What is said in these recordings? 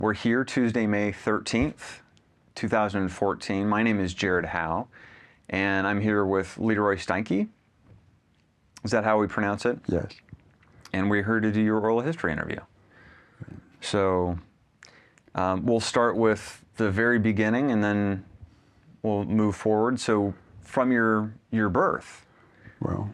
We're here Tuesday, May 13th, 2014. My name is Jared Howe, and I'm here with Leroy Steinke. Is that how we pronounce it? Yes. And we're here to do your oral history interview. So we'll start with the very beginning, and then we'll move forward. So from your birth, Well,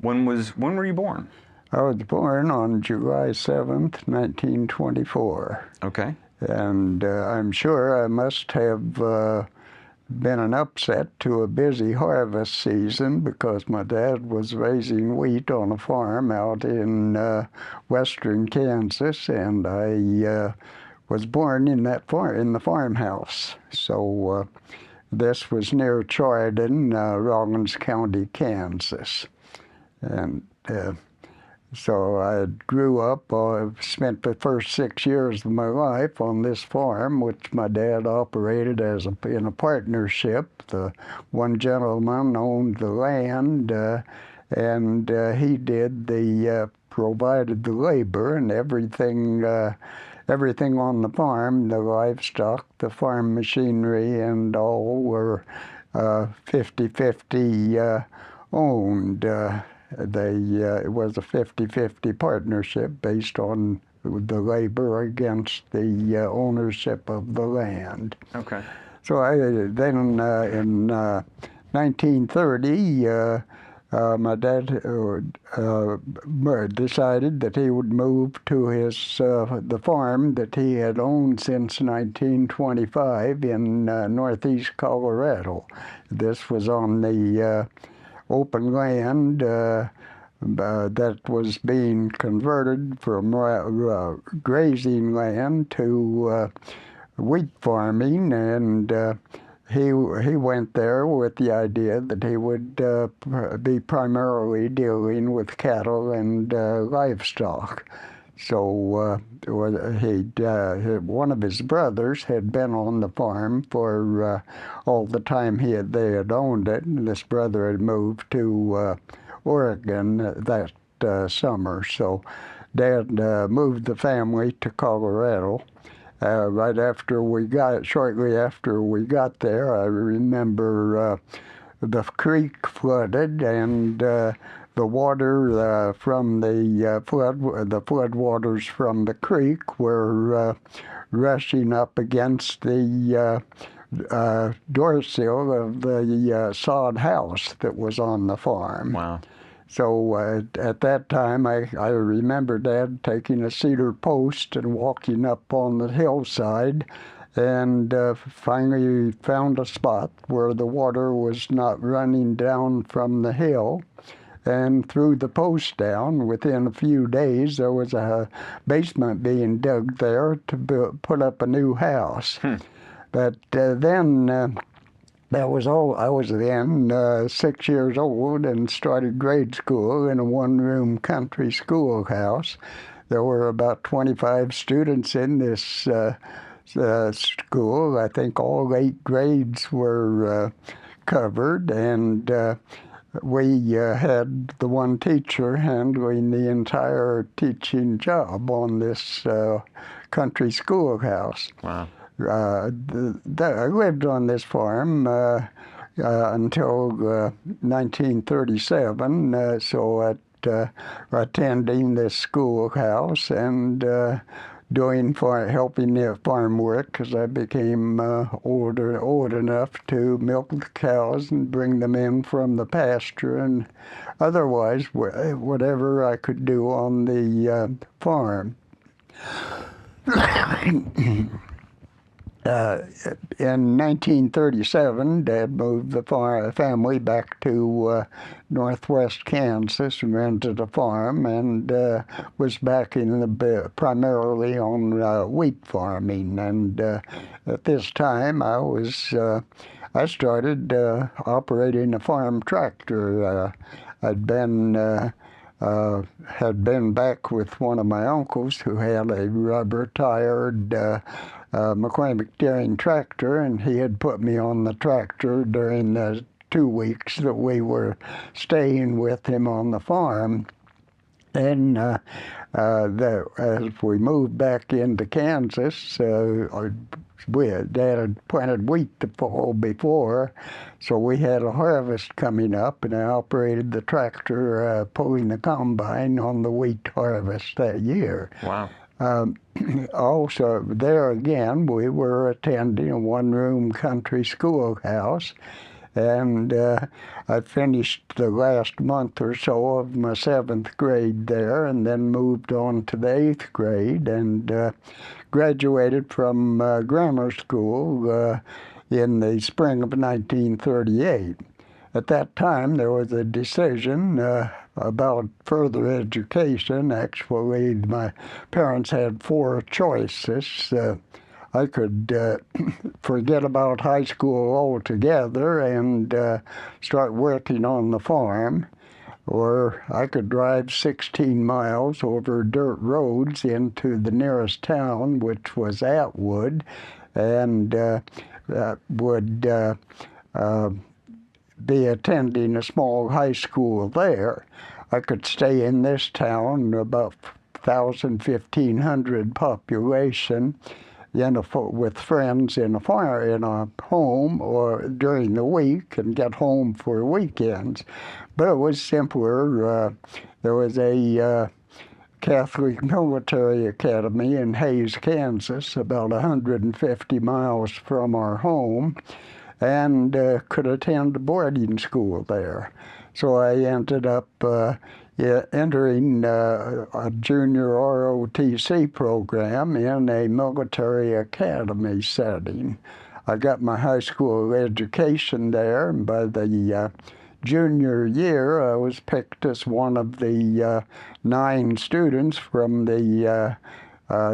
when were you born? I was born on July 7th, 1924. Okay. And I'm sure I must have been an upset to a busy harvest season because my dad was raising wheat on a farm out in western Kansas, and I was born in that in the farmhouse. So this was near Chardon, Rawlins County, Kansas. And so I grew up, spent the first 6 years of my life on this farm, which my dad operated in a partnership. The one gentleman owned the land, and he provided the labor and everything on the farm, the livestock, the farm machinery, and all were 50-50 owned. It was a 50-50 partnership based on the labor against the ownership of the land. Okay. So then in 1930, my dad decided that he would move to the farm that he had owned since 1925 in northeast Colorado. This was on the open land that was being converted from grazing land to wheat farming, and he went there with the idea that he would be primarily dealing with cattle and livestock. So one of his brothers had been on the farm for all the time they had owned it, and this brother had moved to Oregon that summer. So Dad moved the family to Colorado. Shortly after we got there, I remember the creek flooded, and the water from the floodwaters from the creek were rushing up against the door sill of the sod house that was on the farm. Wow. So at that time, I remember Dad taking a cedar post and walking up on the hillside, and finally found a spot where the water was not running down from the hill, and threw the post down. Within a few days, there was a basement being dug there to put up a new house. But then that was all. I was then 6 years old and started grade school in a one-room country schoolhouse. There were about 25 students in this school. I think all 8 grades were covered, and we had the one teacher handling the entire teaching job on this country schoolhouse. Wow. I lived on this farm until 1937, so attending this schoolhouse and helping the farm work as I became old enough to milk the cows and bring them in from the pasture, and otherwise whatever I could do on the farm. In 1937, Dad moved the family back to northwest Kansas and rented a farm, and was back primarily on wheat farming. And at this time, I started operating a farm tractor. I'd had been back with one of my uncles who had a rubber-tired McCormick tractor, and he had put me on the tractor during the 2 weeks that we were staying with him on the farm. And as we moved back into Kansas, Dad had planted wheat the fall before, so we had a harvest coming up, and I operated the tractor pulling the combine on the wheat harvest that year. Wow. Also, there again, we were attending a one-room country schoolhouse, and I finished the last month or so of my 7th grade there, and then moved on to the 8th grade, and graduated from grammar school in the spring of 1938. At that time, there was a decision about further education. Actually, my parents had 4 choices. I could forget about high school altogether and start working on the farm, or I could drive 16 miles over dirt roads into the nearest town, which was Atwood, and would be attending a small high school there. I could stay in this town, about 1,000, 1,500 population, with friends in a home or during the week, and get home for weekends. But it was simpler. There was a Catholic military academy in Hays, Kansas, about 150 miles from our home, and could attend boarding school there. So I ended up entering a junior ROTC program in a military academy setting. I got my high school education there, and by the junior year, I was picked as one of the 9 students from the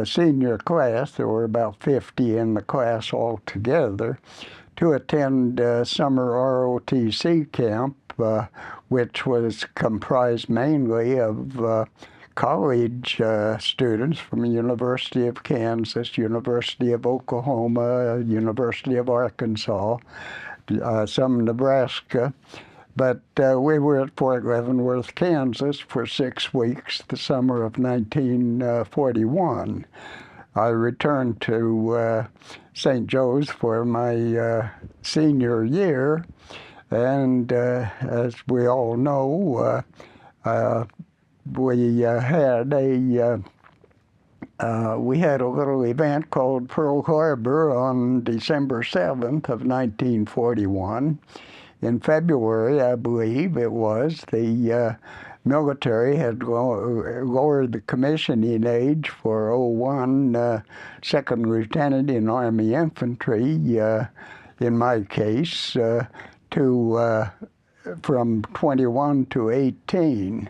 senior class. There were about 50 in the class altogether, to attend summer ROTC camp, which was comprised mainly of college students from the University of Kansas, University of Oklahoma, University of Arkansas, some Nebraska. But we were at Fort Leavenworth, Kansas for 6 weeks, the summer of 1941. I returned to St. Joe's for my senior year, and as we all know, we had a little event called Pearl Harbor on December 7th of 1941. In February, I believe it was, the military had lowered the commissioning age for 01 second lieutenant in Army Infantry, in my case, from 21 to 18.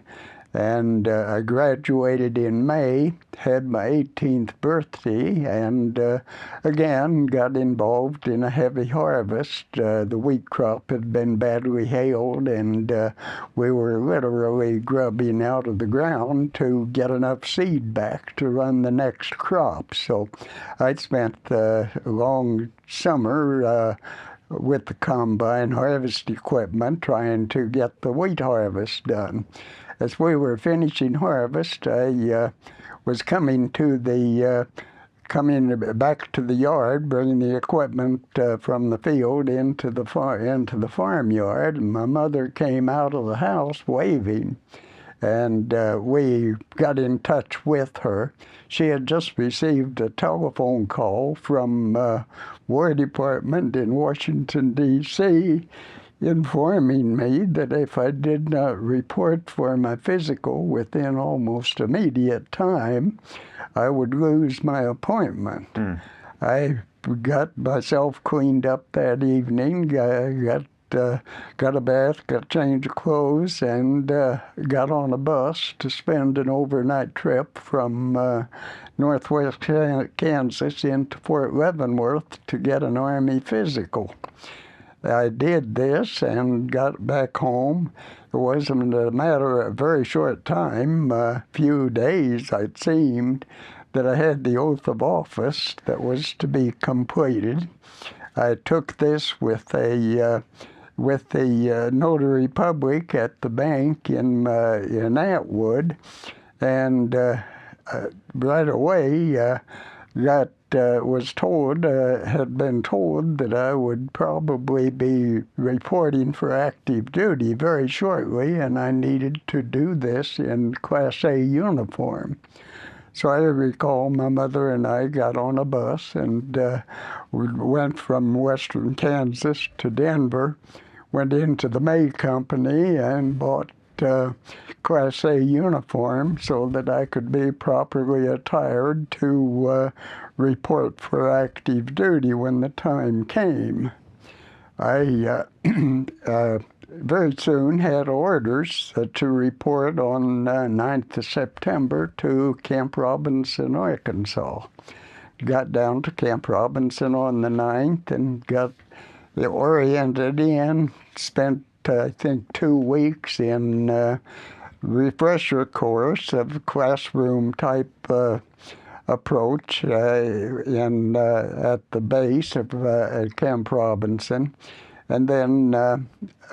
And I graduated in May, had my 18th birthday, and again got involved in a heavy harvest. The wheat crop had been badly hailed, and we were literally grubbing out of the ground to get enough seed back to run the next crop. So I spent a long summer with the combine harvest equipment trying to get the wheat harvest done. As we were finishing harvest, I was coming back to the yard, bringing the equipment from the field into the farmyard, and my mother came out of the house waving, and we got in touch with her. She had just received a telephone call from War Department in Washington, D.C., informing me that if I did not report for my physical within almost immediate time, I would lose my appointment. I got myself cleaned up that evening, got a bath, got a change of clothes, and got on a bus to spend an overnight trip from northwest Kansas into Fort Leavenworth to get an Army physical. I did this and got back home. It wasn't a matter of a very short time, a few days, it seemed, that I had the oath of office that was to be completed. I took this with the notary public at the bank in Atwood, and right away had been told that I would probably be reporting for active duty very shortly, and I needed to do this in Class A uniform. So I recall my mother and I got on a bus and we went from western Kansas to Denver, went into the May Company and bought Class A uniform so that I could be properly attired to report for active duty when the time came. I very soon had orders to report on 9th of September to Camp Robinson, Arkansas. Got down to Camp Robinson on the 9th and got oriented in, spent I think 2 weeks in refresher course of classroom type approach at the base of at Camp Robinson, and then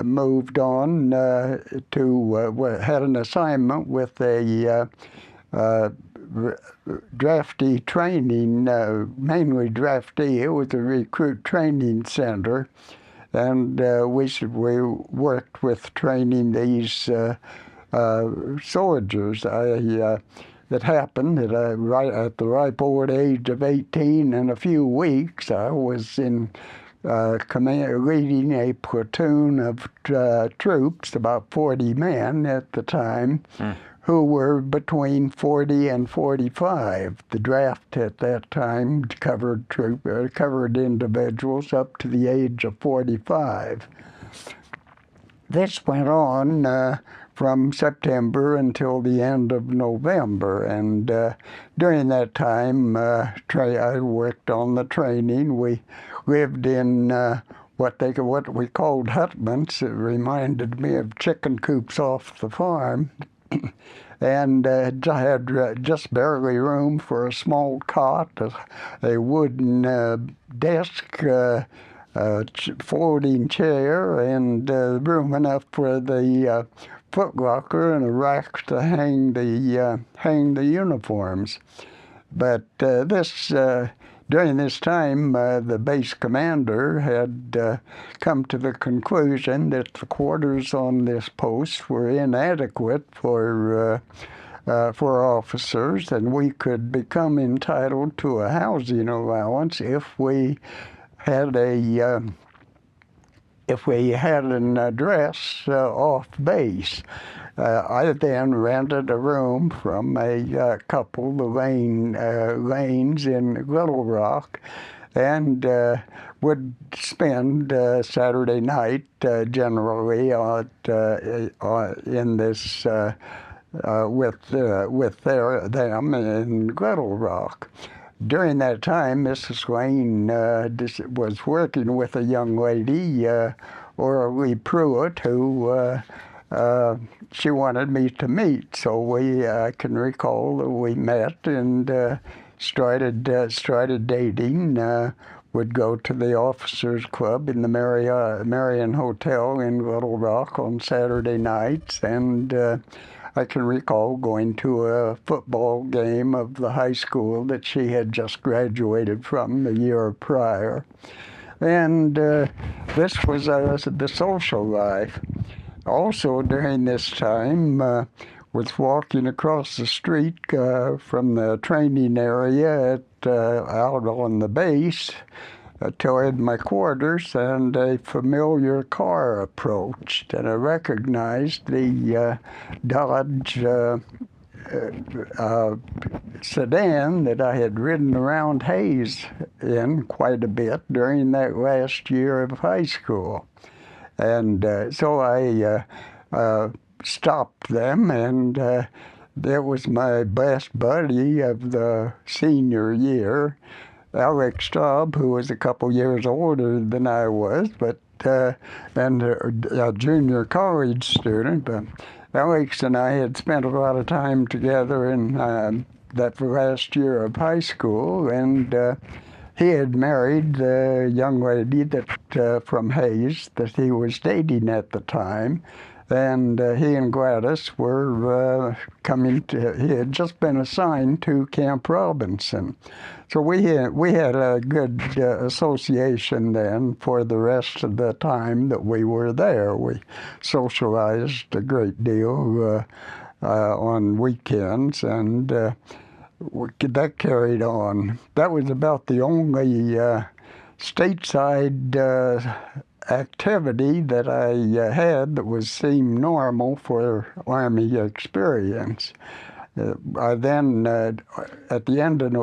moved on had an assignment with a draftee training, mainly draftee. It was a recruit training center, and we worked with training these soldiers. It happened that right at the ripe old age of 18 and a few weeks, I was in leading a platoon of troops, about 40 men at the time, who were between 40 and 45. The draft at that time covered individuals up to the age of 45. This went on from September until the end of November, and during that time I worked on the training. We lived in what we called hutments. It reminded me of chicken coops off the farm. And I had just barely room for a small cot, a wooden desk, folding chair, and room enough for the footlocker and a rack to hang the uniforms. But during this time, the base commander had come to the conclusion that the quarters on this post were inadequate for officers, and we could become entitled to a housing allowance if we had an address off base. I then rented a room from a couple, the Lanes in Little Rock, and would spend Saturday night generally in this with them in Little Rock. During that time, Mrs. Lane was working with a young lady, Orly Pruitt, who she wanted me to meet. So I can recall that we met and started dating. Would go to the Officers Club in the Marion Hotel in Little Rock on Saturday nights, and I can recall going to a football game of the high school that she had just graduated from the year prior. And this was the social life. Also during this time, was walking across the street from the training area out on the base toward my quarters, and a familiar car approached, and I recognized the Dodge sedan that I had ridden around Hayes in quite a bit during that last year of high school. And so I stopped them, and that was my best buddy of the senior year, Alex Staub, who was a couple years older than I was, and a junior college student. But Alex and I had spent a lot of time together in that last year of high school, and he had married the young lady that from Hayes that he was dating at the time. And he and Gladys were he had just been assigned to Camp Robinson. So we had a good association then for the rest of the time that we were there. We socialized a great deal on weekends, and that carried on. That was about the only stateside activity that I had that seemed normal for Army experience. I then, at the end of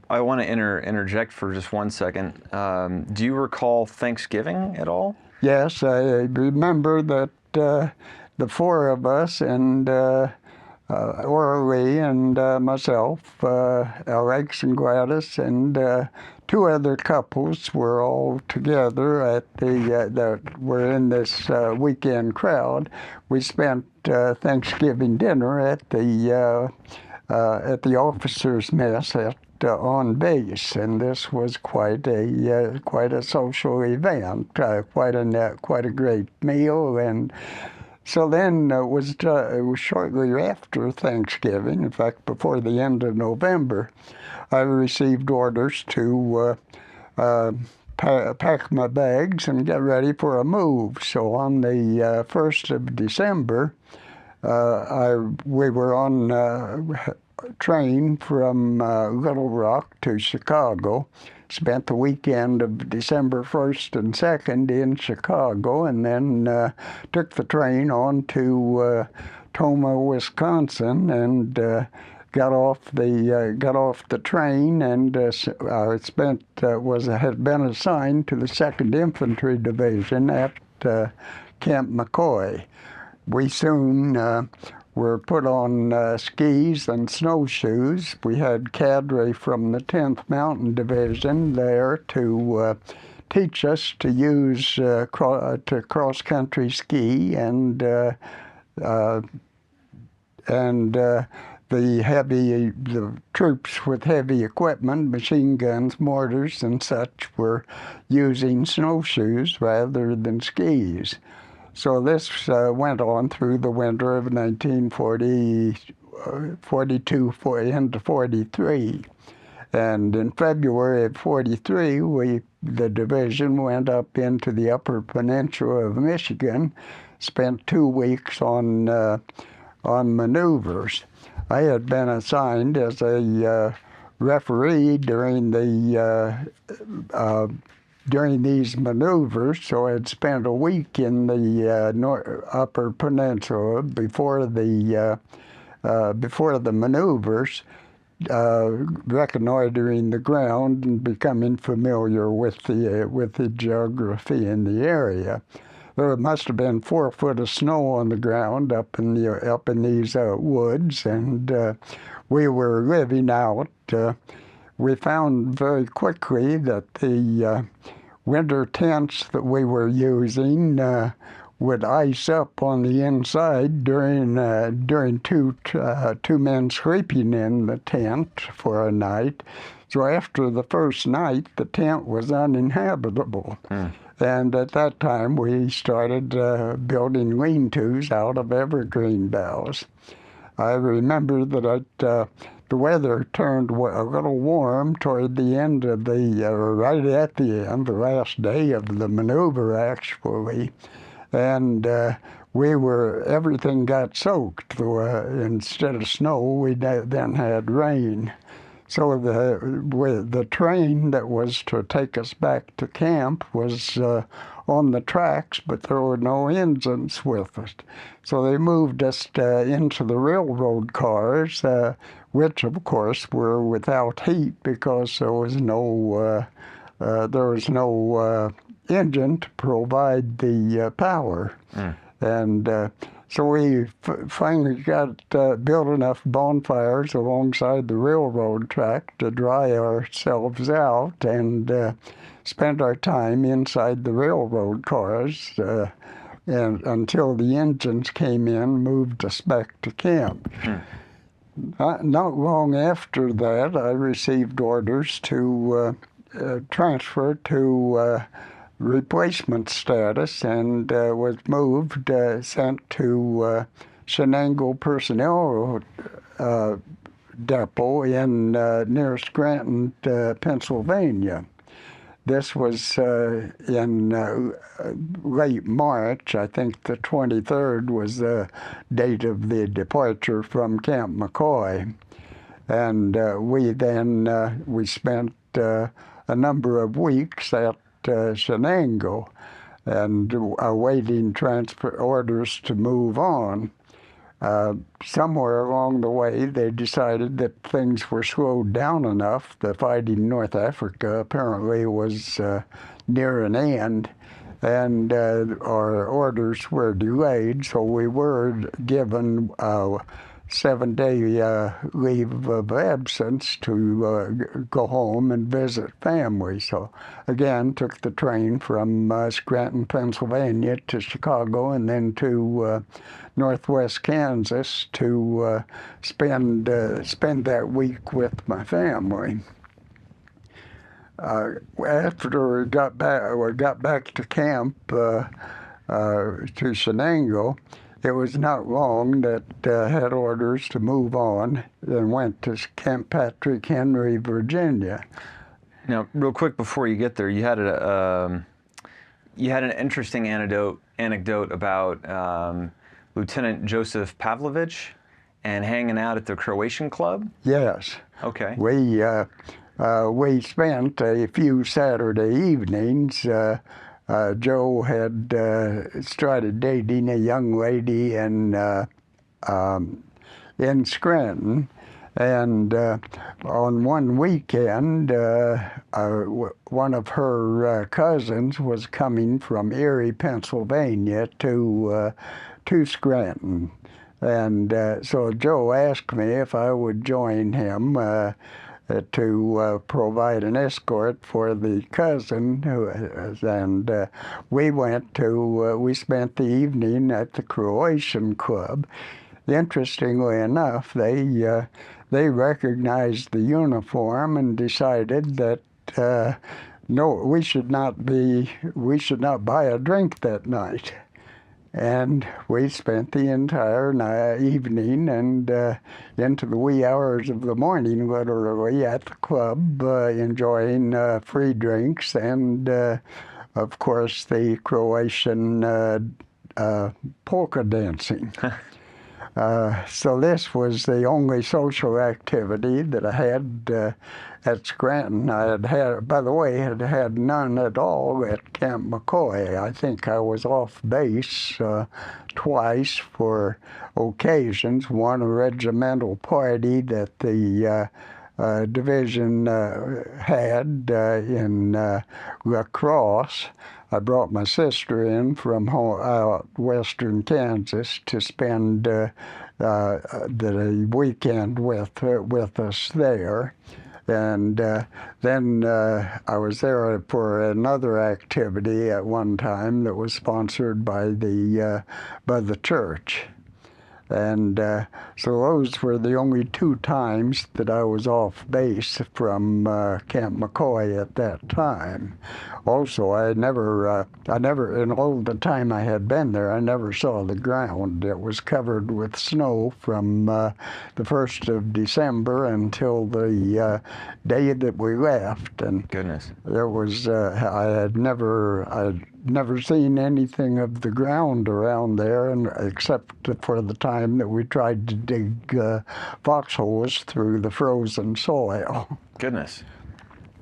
I want to interject for just 1 second. Do you recall Thanksgiving at all? Yes, I remember that the four of us, and Orly and myself, Alex and Gladys, and two other couples were all together at that were in this weekend crowd. We spent Thanksgiving dinner at the officers' mess on base, and this was quite a social event, quite a great meal. And so then it was shortly after Thanksgiving, in fact, before the end of November, I received orders to pack my bags and get ready for a move. So on the 1st of December, we were on a train from Little Rock to Chicago. Spent the weekend of December 1st and 2nd in Chicago, and then took the train on to Tomah, Wisconsin, and got off the train, and had been assigned to the 2nd Infantry Division at Camp McCoy. We soon were put on skis and snowshoes. We had cadre from the 10th Mountain Division there to teach us to use to cross-country ski, and the troops with heavy equipment, machine guns, mortars, and such, were using snowshoes rather than skis. So this went on through the winter of 1942 into 43. And in February of 43, the division went up into the Upper Peninsula of Michigan, spent 2 weeks on maneuvers. I had been assigned as a referee during these maneuvers, so I had spent a week in the Upper Peninsula before the maneuvers, reconnoitering the ground and becoming familiar with the geography in the area. There must have been 4 foot of snow on the ground up in these woods, and we were living out. We found very quickly that the winter tents that we were using would ice up on the inside during two men sleeping in the tent for a night. So after the first night, the tent was uninhabitable. And at that time, we started building lean-tos out of evergreen boughs. I remember that the weather turned a little warm toward the end of right at the end, the last day of the maneuver, actually. And everything got soaked. Instead of snow, we then had rain. So the train that was to take us back to camp was on the tracks, but there were no engines with us. So they moved us into the railroad cars, which of course were without heat because there was no engine to provide the power. And so we finally built enough bonfires alongside the railroad track to dry ourselves out, and spent our time inside the railroad cars and until the engines came in, moved us back to camp. Not long after that, I received orders to transfer to replacement status and was moved, sent to Shenango Personnel Depot in near Scranton, Pennsylvania. This was in late March. I think the 23rd was the date of the departure from Camp McCoy. And we spent a number of weeks at Shenango and awaiting transfer orders to move on. Somewhere along the way, they decided that things were slowed down enough. The fighting in North Africa apparently was near an end, and our orders were delayed, so we were given 7-day leave of absence to go home and visit family. So again, took the train from Scranton, Pennsylvania to Chicago and then to northwest Kansas to spend that week with my family. After we got back to camp to Shenango, it was not long that had orders to move on and went to Camp Patrick Henry, Virginia. Now, real quick before you get there, you had an interesting anecdote about Lieutenant Joseph Pavlovich and hanging out at the Croatian club. Yes. Okay. We spent a few Saturday evenings. Joe had started dating a young lady in Scranton, and on one weekend, one of her cousins was coming from Erie, Pennsylvania, to Scranton, and so Joe asked me if I would join him to provide an escort for the cousin, and we spent the evening at the Croatian club. Interestingly enough, they recognized the uniform and decided that no, we should not buy a drink that night. And we spent the entire evening and into the wee hours of the morning, literally, at the club, enjoying free drinks and, of course, the Croatian polka dancing. So this was the only social activity that I had at Scranton. By the way, had none at all at Camp McCoy. I think I was off base twice for occasions. One, a regimental party that the division had in La Crosse. I brought my sister in from western Kansas to spend the weekend with us there. And then I was there for another activity at one time that was sponsored by the church. And so those were the only 2 times that I was off base from Camp McCoy at that time. Also, I never, in all the time I had been there, I never saw the ground. It was covered with snow from the 1st of December until the day that we left. And goodness, there was, I had never seen anything of the ground around there, and except for the time that we tried to dig foxholes through the frozen soil. Goodness,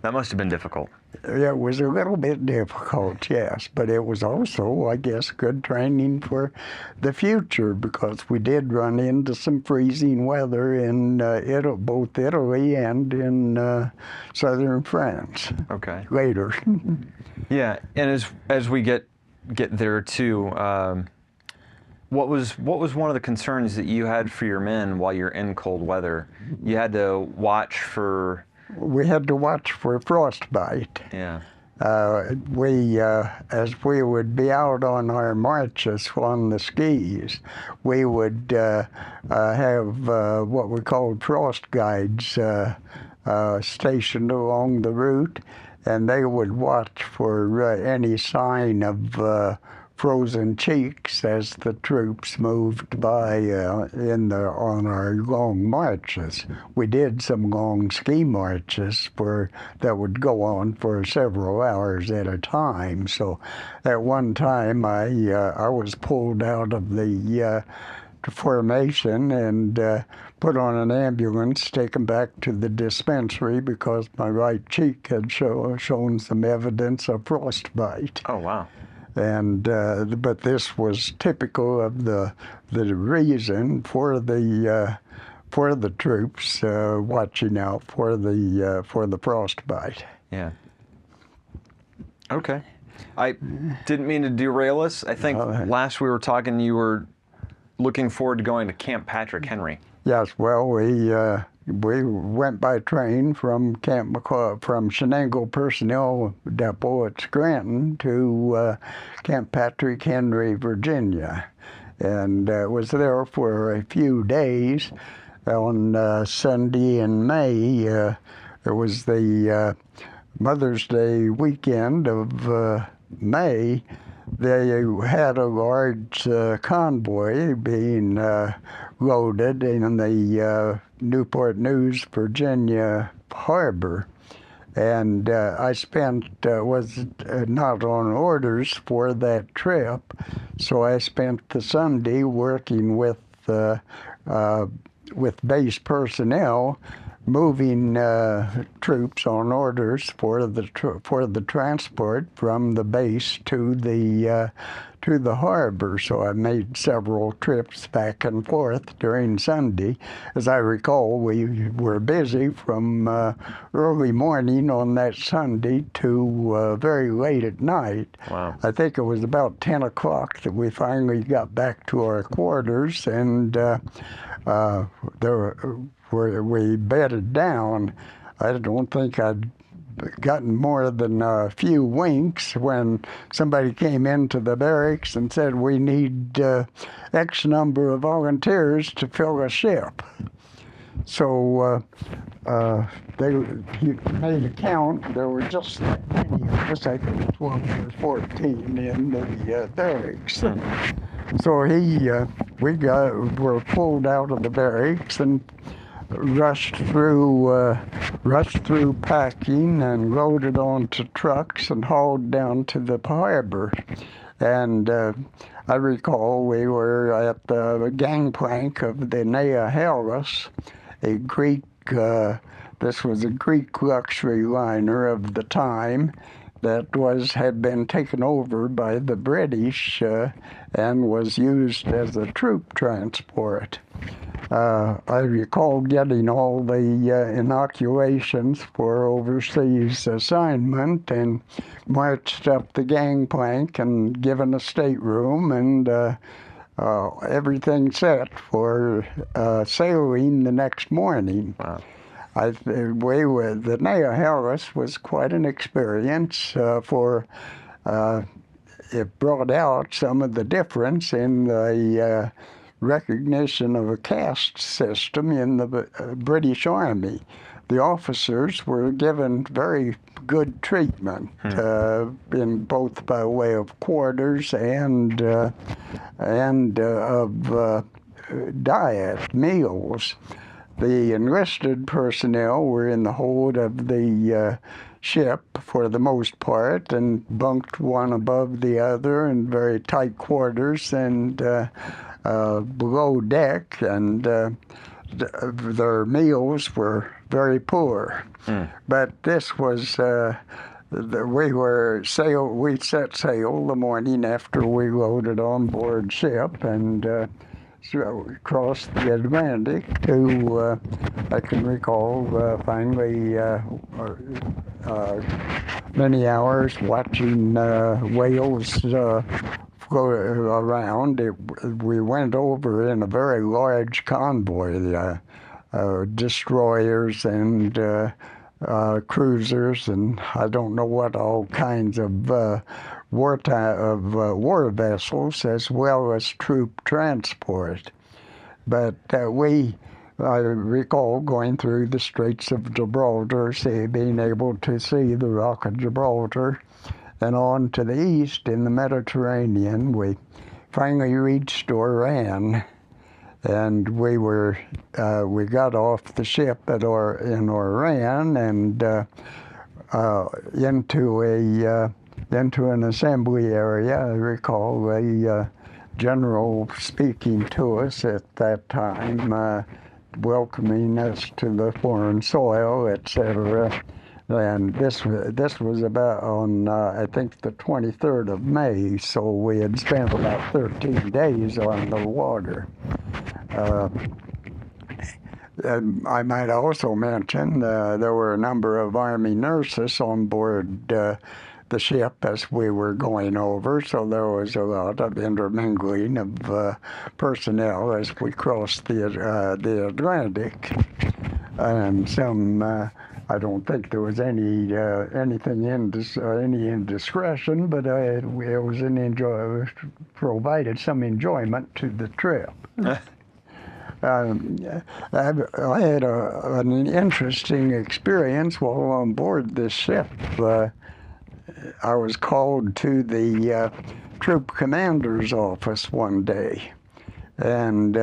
that must have been difficult. It was a little bit difficult, yes, but it was also, I guess, good training for the future, because we did run into some freezing weather in both Italy and in southern France. Okay. Later. Yeah, and as we get there too, what was one of the concerns that you had for your men while you're in cold weather? You had to watch for. We had to watch for frostbite. Yeah. As we would be out on our marches on the skis, we would have what we called frost guides stationed along the route, and they would watch for any sign of frozen cheeks as the troops moved by on our long marches. We did some long ski marches that would go on for several hours at a time. So at one time I was pulled out of the formation and put on an ambulance, taken back to the dispensary because my right cheek had shown some evidence of frostbite. Oh, wow. And but this was typical of the reason for the troops watching out for the frostbite. Yeah. Okay. I didn't mean to derail us. I think last we were talking, you were looking forward to going to Camp Patrick Henry. Yes. Well, we went by train from from Shenango Personnel Depot at Scranton to Camp Patrick Henry, Virginia, and was there for a few days. On Sunday in May, it was the Mother's Day weekend of May. They had a large convoy being loaded in the Newport News, Virginia harbor. And I was not on orders for that trip, so I spent the Sunday working with base personnel, moving troops on orders for the transport from the base to the harbor. So I made several trips back and forth during Sunday. As I recall, we were busy from early morning on that Sunday to very late at night. Wow. I think it was about 10 o'clock that we finally got back to our quarters, and we bedded down. I don't think I'd gotten more than a few winks when somebody came into the barracks and said, "We need X number of volunteers to fill a ship." So he made a count. There were just that many of us, I think 12 or 14 in the barracks. So we were pulled out of the barracks and rushed through packing and loaded onto trucks and hauled down to the harbor. And I recall we were at the gangplank of the Neahellas, a Greek. This was a Greek luxury liner of the time that had been taken over by the British and was used as a troop transport. I recall getting all the inoculations for overseas assignment and marched up the gangplank and given a stateroom and everything set for sailing the next morning. Wow. The Neahellas was quite an experience for it brought out some of the difference in the recognition of a caste system in the British Army. The officers were given very good treatment, in both by way of quarters and of diet, meals. The enlisted personnel were in the hold of the ship for the most part and bunked one above the other in very tight quarters and below deck, and their meals were very poor. But this was we set sail the morning after we loaded on board ship and crossed the Atlantic to, I can recall finally many hours watching whales go around. We went over in a very large convoy, destroyers and cruisers, and I don't know what all kinds of war vessels, as well as troop transport. But we I recall going through the Straits of Gibraltar, being able to see the Rock of Gibraltar, and on to the east in the Mediterranean. We finally reached Oran, and we got off the ship in Oran and into an assembly area. I recall a general speaking to us at that time, welcoming us to the foreign soil, etc. And this was about on, I think, the 23rd of May, so we had spent about 13 days on the water. I might also mention there were a number of Army nurses on board the ship as we were going over, so there was a lot of intermingling of personnel as we crossed the Atlantic. And some, I don't think there was any indiscretion, but it was provided some enjoyment to the trip. I had an interesting experience while on board this ship. I was called to the troop commander's office one day, and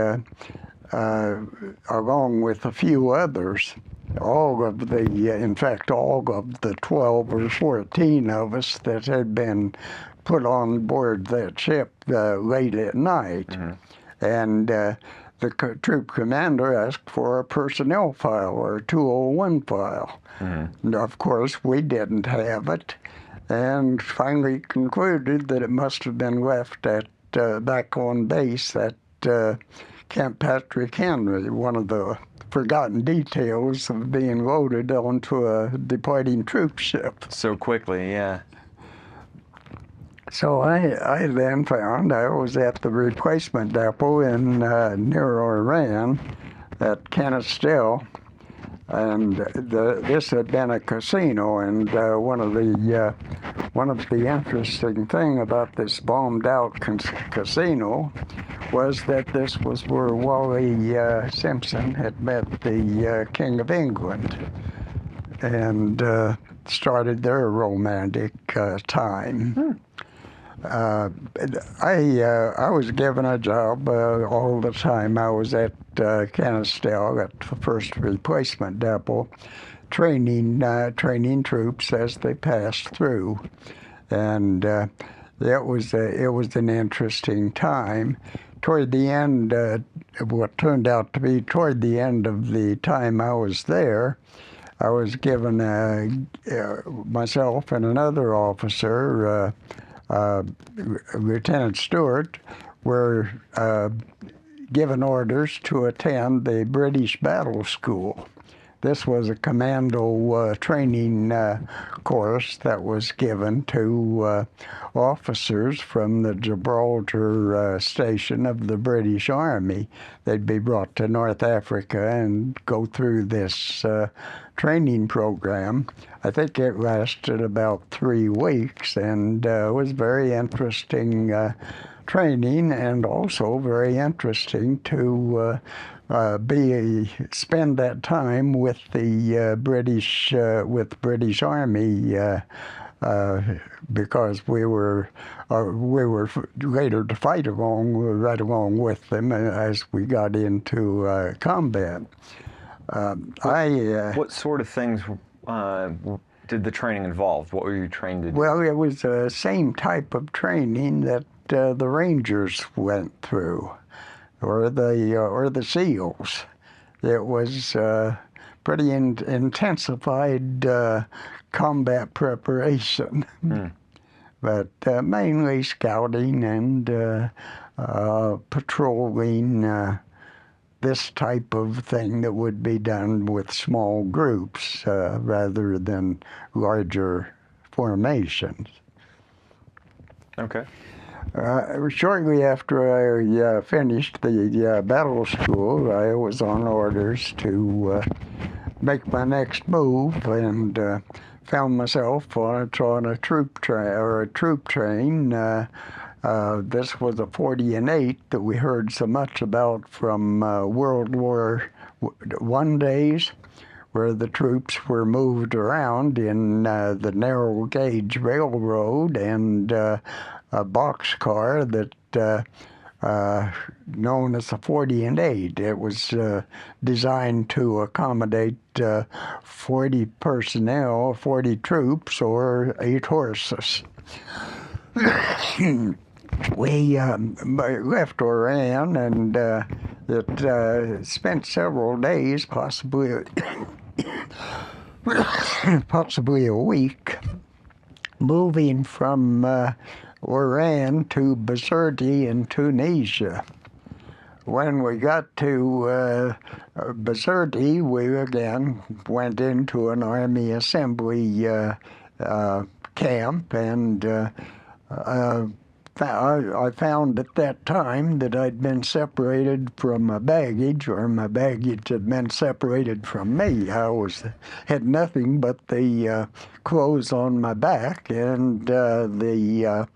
along with a few others, in fact, all of the 12 or 14 of us that had been put on board that ship late at night. Mm-hmm. And the troop commander asked for a personnel file or a 201 file. Mm-hmm. And of course, we didn't have it, and finally concluded that it must have been left at back on base at Camp Patrick Henry, one of the forgotten details of being loaded onto a departing troop ship. So quickly, yeah. So I then found I was at the replacement depot in near Oran at Canistelle, and this had been a casino. And one of the interesting thing about this bombed out casino was that this was where Wally Simpson had met the King of England, and started their romantic time. I was given a job all the time. I was at Canistelle at the first replacement depot, training troops as they passed through, and it was an interesting time. Toward the end, what turned out to be toward the end of the time I was there, I was given myself and another officer. Lieutenant Stewart, were given orders to attend the British Battle School. This was a commando training course that was given to officers from the Gibraltar station of the British Army. They'd be brought to North Africa and go through this training program. I think it lasted about 3 weeks, and was very interesting training, and also very interesting to spend that time with the British Army, because we were later to fight right along with them as we got into combat. What sort of things did the training involve? What were you trained to do? Well, it was the same type of training that the Rangers went through, or the SEALs. It was pretty intensified combat preparation, but mainly scouting and patrolling. This type of thing that would be done with small groups rather than larger formations. Okay. Shortly after I finished the battle school, I was on orders to make my next move, and found myself on a troop train. This was a 40 and 8 that we heard so much about from World War one days where the troops were moved around in the narrow gauge railroad and a boxcar that known as the 40 and 8. It was designed to accommodate 40 personnel, 40 troops, or 8 horses. We left Oran, and it spent several days, possibly a week, moving from Oran to Bizerte in Tunisia. When we got to Bizerte, we again went into an army assembly camp, and I found at that time that I'd been separated from my baggage, or my baggage had been separated from me. I had nothing but the clothes on my back and the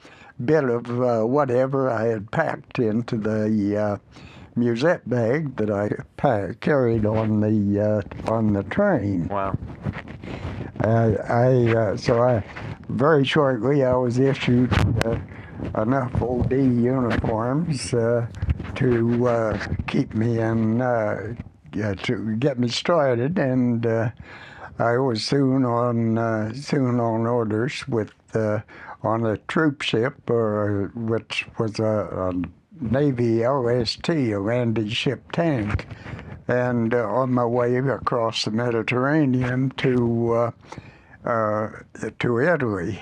bit of whatever I had packed into the musette bag that I carried on the train. Wow. So very shortly I was issued enough OD uniforms to keep me in, to get me started, and I was soon on orders with on a troop ship, which was a Navy LST, a landing ship tank, and on my way across the Mediterranean to Italy.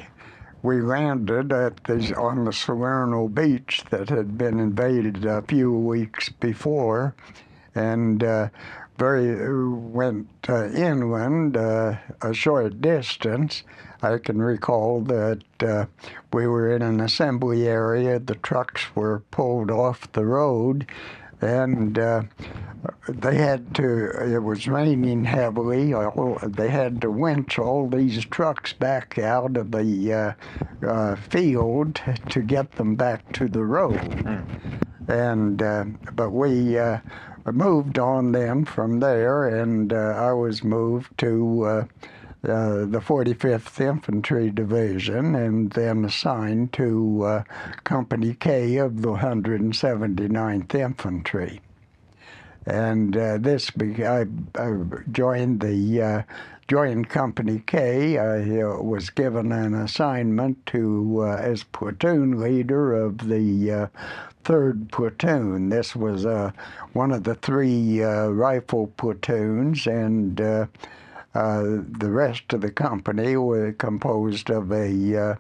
We landed on the Salerno beach that had been invaded a few weeks before, and went inland a short distance. I can recall that we were in an assembly area. The trucks were pulled off the road, and they had to, it was raining heavily, they had to winch all these trucks back out of the field to get them back to the road. And but we moved on then from there, and I was moved to the 45th Infantry Division, and then assigned to Company K of the 179th Infantry. And I joined Company K. I was given an assignment to as platoon leader of the 3rd Platoon. This was one of the 3 rifle platoons, and the rest of the company were composed of a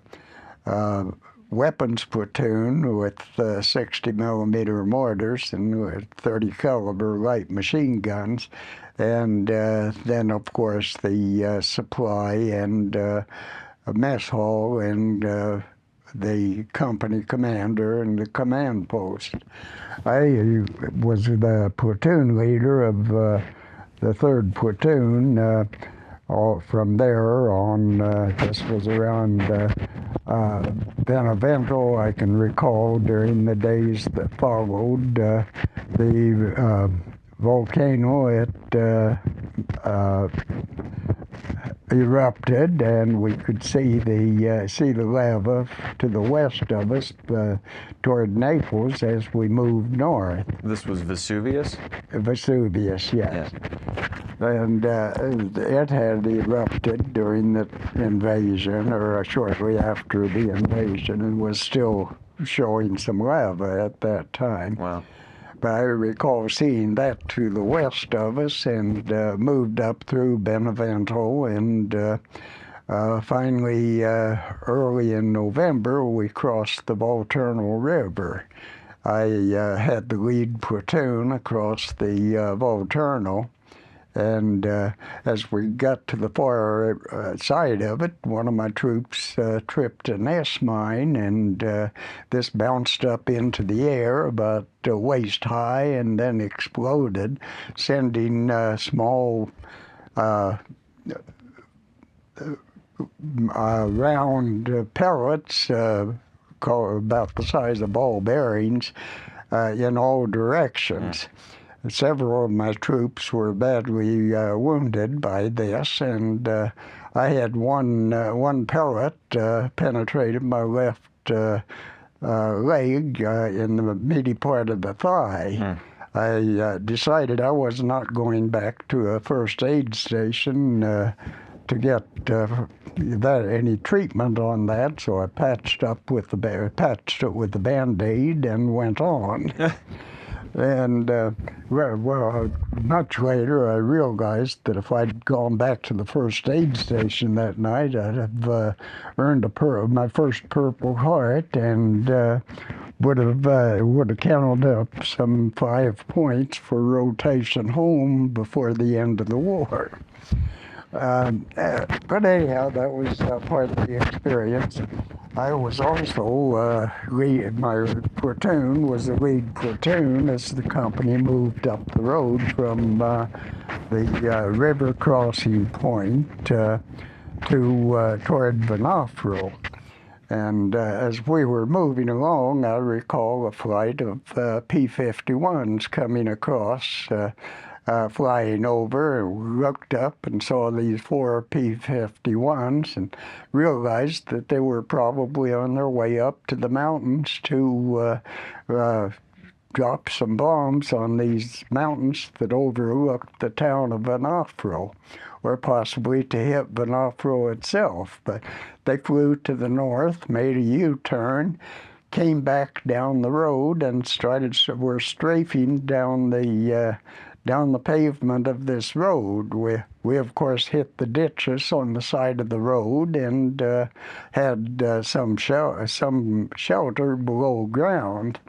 weapons platoon with 60 millimeter mortars and with 30 caliber light machine guns, and then of course the supply and mess hall and the company commander and the command post. I was the platoon leader of the 3rd Platoon. From there on, this was around Benevento. I can recall during the days that followed the volcano. It erupted, and we could see the lava to the west of us toward Naples as we moved north. This was Vesuvius? Vesuvius, yes. And it had erupted during the invasion, or shortly after the invasion, and was still showing some lava at that time. Wow. But I recall seeing that to the west of us, and moved up through Benevento, and finally, early in November, we crossed the Volturno River. I had the lead platoon across the Volturno. And as we got to the far side of it, one of my troops tripped an S-mine, and this bounced up into the air about waist high and then exploded, sending small round pellets about the size of ball bearings in all directions. several of my troops were badly wounded by this, and I had one pellet penetrated my left leg in the meaty part of the thigh. I decided I was not going back to a first aid station to get any treatment on that, so I patched it with the Band-Aid and went on. And much later, I realized that if I'd gone back to the first aid station that night, I'd have earned my first Purple Heart, and would have counted up some 5 points for rotation home before the end of the war. But anyhow, that was part of the experience. I was also my platoon was the lead platoon as the company moved up the road from the river crossing point toward Venafro. And as we were moving along, I recall a flight of P-51s coming across, flying over, and looked up and saw these 4 P-51s and realized that they were probably on their way up to the mountains to drop some bombs on these mountains that overlooked the town of Venafro, or possibly to hit Venafro itself. But they flew to the north, made a U-turn, came back down the road, and were strafing down the pavement of this road. We of course hit the ditches on the side of the road and had some shelter below ground.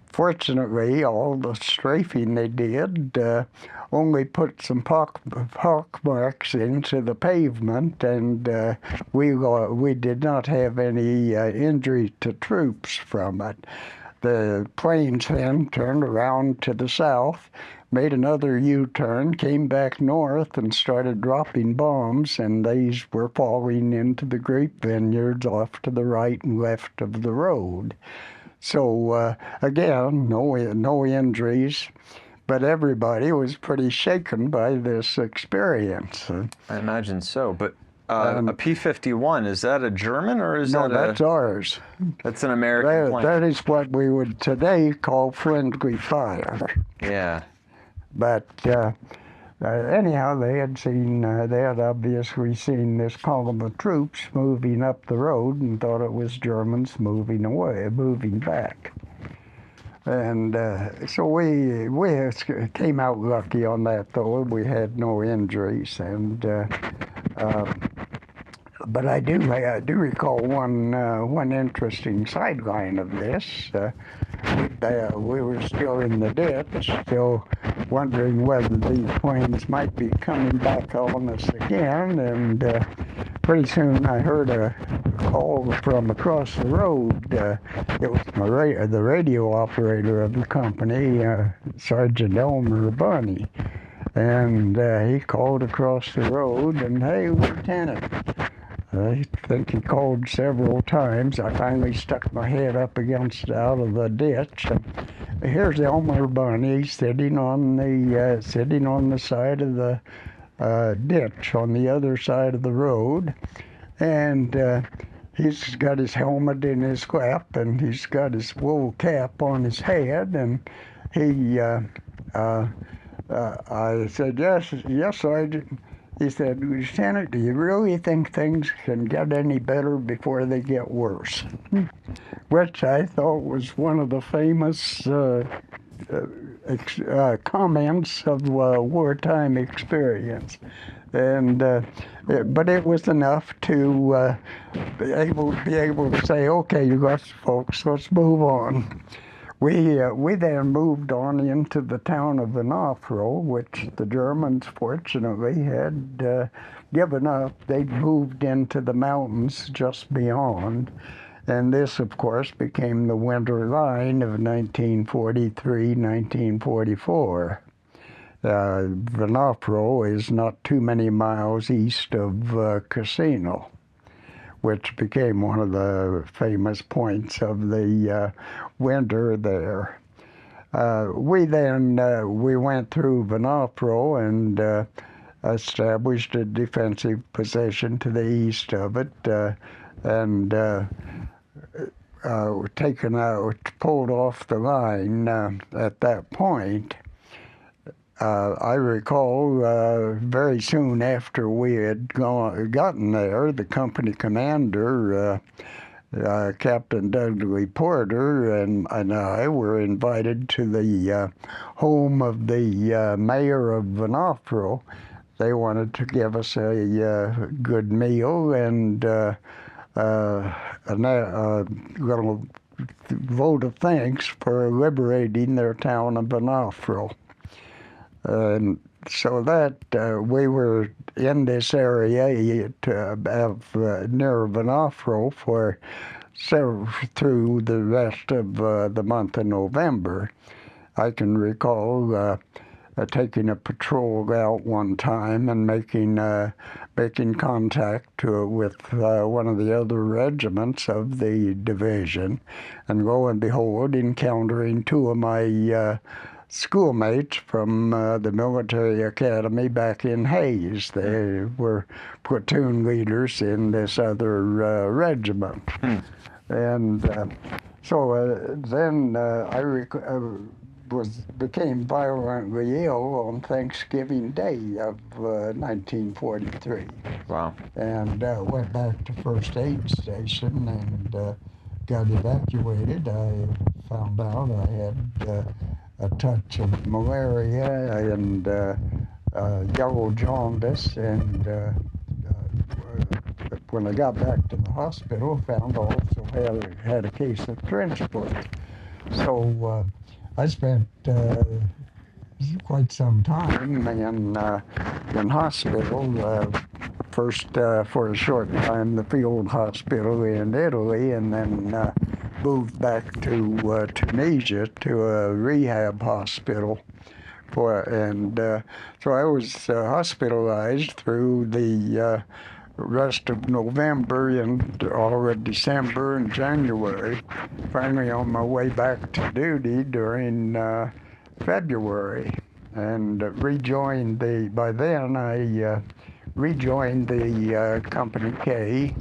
Fortunately, all the strafing they did only put some pock marks into the pavement, and we did not have any injury to troops from it. The planes then turned around to the south, made another U-turn, came back north, and started dropping bombs, and these were falling into the grape vineyards off to the right and left of the road. So again, no injuries, but everybody was pretty shaken by this experience. I imagine so, but a P-51, is that a German or is that No, that's ours. That's an American plane? That is what we would today call friendly fire. Yeah. But anyhow, they had obviously seen this column of troops moving up the road and thought it was Germans moving back. And so we came out lucky on that, though. We had no injuries, and but I do recall one interesting sideline of this. We were still in the ditch, still wondering whether these planes might be coming back on us again, and pretty soon I heard a call from across the road. It was the radio operator of the company, Sergeant Elmer Bunny, and he called across the road, and, "Hey, Lieutenant." I think he called several times. I finally stuck my head up out of the ditch. And here's Elmer Bunny sitting on the side of the ditch on the other side of the road, and he's got his helmet in his lap, and he's got his wool cap on his head, and I said, yes, Sergeant. He said, "Lieutenant, do you really think things can get any better before they get worse?" Which I thought was one of the famous comments of wartime experience. And but it was enough to be able to say, "Okay, folks, let's move on." We then moved on into the town of Venafro, which the Germans fortunately had given up. They'd moved into the mountains just beyond. And this, of course, became the winter line of 1943-1944. Venafro is not too many miles east of Casino, which became one of the famous points of the winter there. We then we went through Venafro and established a defensive position to the east of it, and taken out, pulled off the line at that point. I recall very soon after we had gotten there, the company commander, Captain Dudley Porter, and I were invited to the home of the mayor of Venafro. They wanted to give us a good meal and a little vote of thanks for liberating their town of Venafro. And so that we were in this area near Venafro for through the rest of the month of November. I can recall taking a patrol out one time and making contact with one of the other regiments of the division, and lo and behold, encountering two of my schoolmates from the military academy back in Hayes. They were platoon leaders in this other regiment. And so then I became violently ill on Thanksgiving Day of 1943. Wow. And went back to first aid station and got evacuated. I found out I had a touch of malaria and yellow jaundice, and when I got back to the hospital, found also had a case of trench foot. So I spent quite some time in hospital. First, for a short time, the field hospital in Italy, and then moved back to Tunisia to a rehab hospital. So I was hospitalized through the rest of November and all of December and January. Finally on my way back to duty during February, and by then I rejoined the Company K.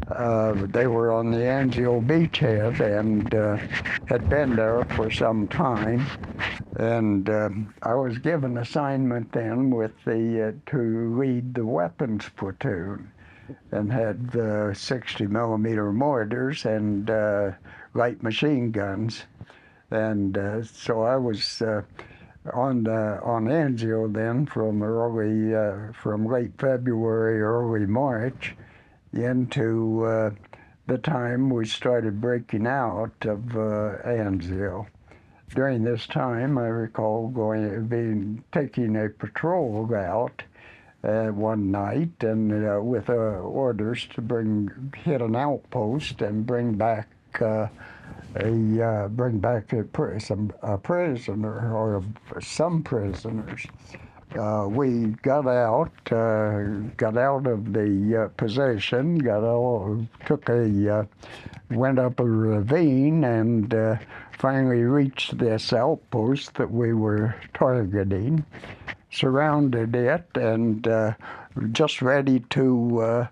They were on the Anzio beachhead and had been there for some time. And I was given assignment then to lead the weapons platoon, and had 60 millimeter mortars and light machine guns. And so I was on Anzio then from late February, early March, into the time we started breaking out of Anzio. During this time, I recall taking a patrol out one night, and with orders to hit an outpost and bring back a prisoner or some prisoners. We got out of the position, went up a ravine, and finally reached this outpost that we were targeting, surrounded it, and just ready to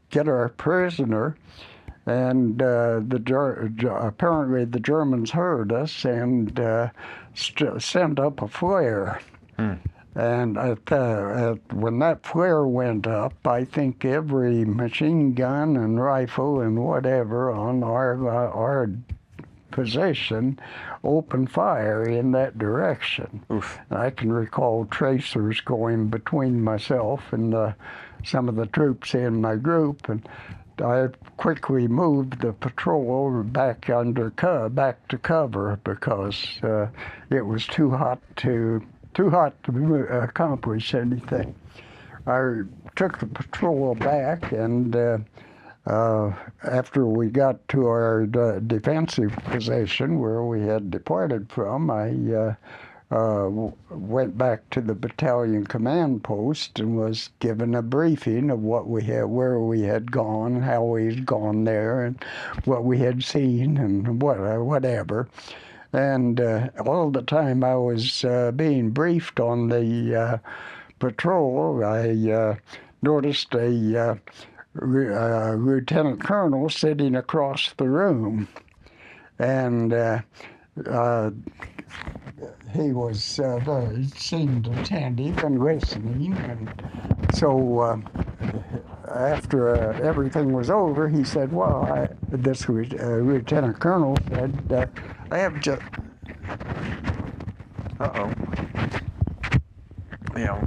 get our prisoner. And apparently the Germans heard us and sent up a flare. And when that flare went up, I think every machine gun and rifle and whatever on our position opened fire in that direction. Oof. I can recall tracers going between myself and some of the troops in my group, and I quickly moved the patrol back to cover, because it was too hot to accomplish anything. I took the patrol back, and after we got to our defensive position where we had departed from, I went back to the battalion command post and was given a briefing of what we had, where we had gone, how we had gone there, and what we had seen, and whatever. And all the time I was being briefed on the patrol, I noticed a lieutenant colonel sitting across the room, and he was very, seemed attentive and listening. And so after everything was over, he said, well, this lieutenant colonel said, I have just... Uh-oh. Yeah.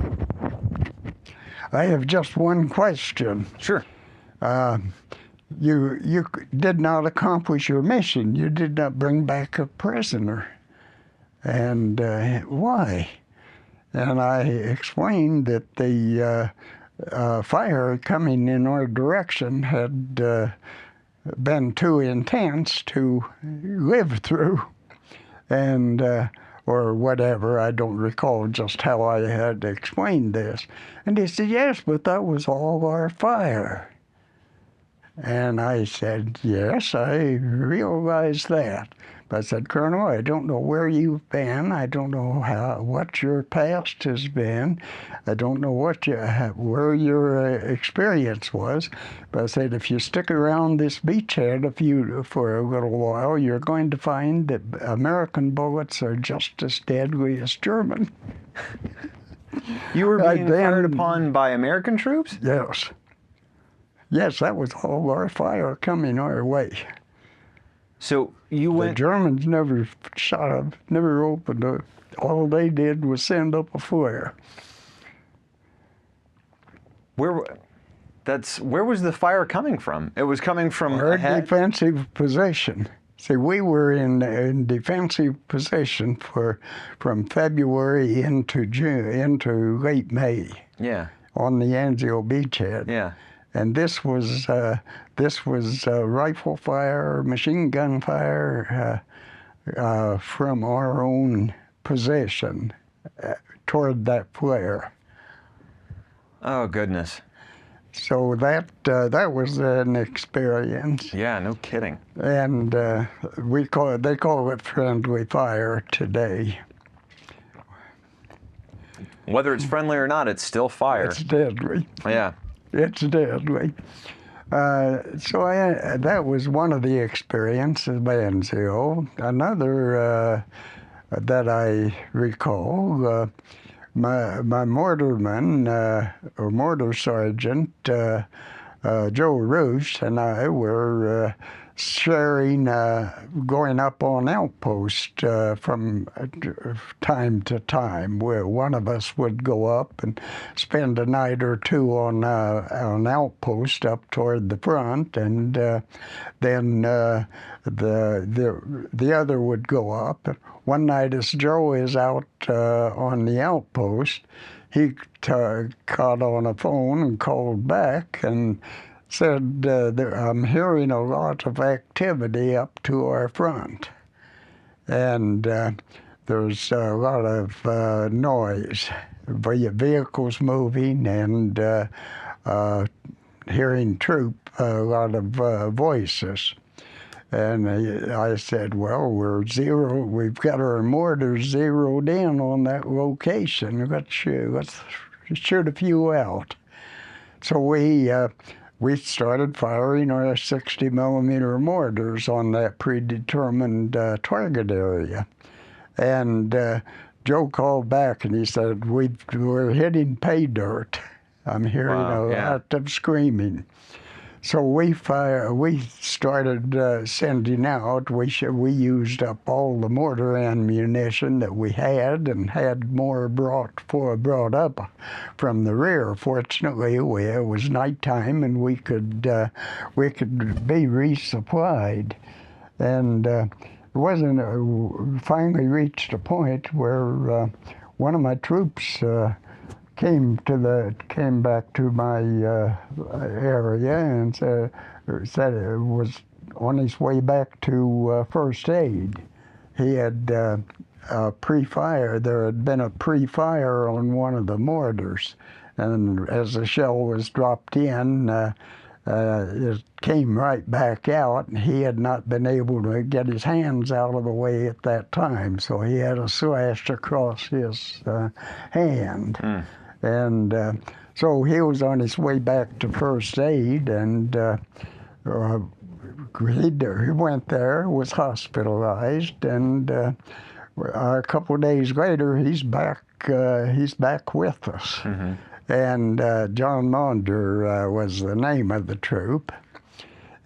I have just one question. Sure. You did not accomplish your mission. You did not bring back a prisoner. And why? And I explained that the fire coming in our direction had been too intense to live through, and or whatever. I don't recall just how I had explained this. And he said, yes, but that was all our fire. And I said, yes, I realize that. But I said, Colonel, I don't know where you've been. I don't know what your past has been. I don't know where your experience was. But I said, if you stick around this beachhead for a little while, you're going to find that American bullets are just as deadly as German. You were being fired upon by American troops? Yes. Yes, that was all our fire coming our way. So you went... The Germans never never opened it. All they did was send up a flare. Where was the fire coming from? It was coming from our defensive position. See, we were in defensive position from February into June, into late May. Yeah. On the Anzio beachhead. Yeah. And this was rifle fire, machine gun fire from our own position toward that flare. Oh goodness! So that was an experience. Yeah, no kidding. And they call it friendly fire today. Whether it's friendly or not, it's still fire. It's deadly. Yeah. It's deadly. So that was one of the experiences by Anzio. Another that I recall, my mortarman, or mortar sergeant, Joe Roosh, and I were sharing, going up on outpost from time to time, where one of us would go up and spend a night or two on outpost up toward the front, and then the other would go up. One night, as Joe is out on the outpost, he caught on a phone and called back and said, I'm hearing a lot of activity up to our front. And there's a lot of noise, vehicles moving, and hearing a lot of voices. And I said, well, we've got our mortars zeroed in on that location. Let's shoot a few out. So we started firing our 60 millimeter mortars on that predetermined target area. And Joe called back and he said, we're hitting pay dirt. I'm hearing a lot of screaming. So we started sending out. We used up all the mortar ammunition that we had, and had more brought up from the rear. Fortunately, it was nighttime, and we could be resupplied. And it finally reached a point where one of my troops came back to my area and said it was on his way back to first aid. He had pre-fire. There had been a pre-fire on one of the mortars, and as the shell was dropped in, it came right back out, and he had not been able to get his hands out of the way at that time, so he had a slash across his hand. And so he was on his way back to first aid, and he went there, was hospitalized, and a couple of days later, he's back with us. And John Maunder was the name of the troop.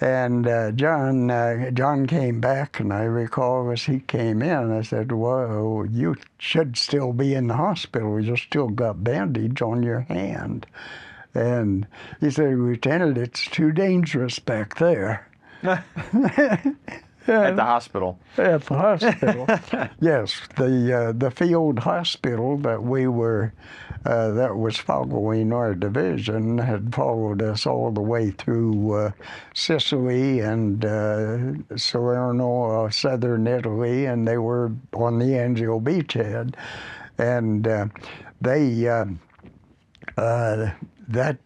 And John came back, and I recall as he came in, I said, "Well, you should still be in the hospital. You still got bandage on your hand." And he said, "Lieutenant, it's too dangerous back there." At the hospital. At the hospital, yes, the field hospital that we were that was following our division had followed us all the way through Sicily and Salerno, southern Italy, and they were on the Anzio beachhead, and that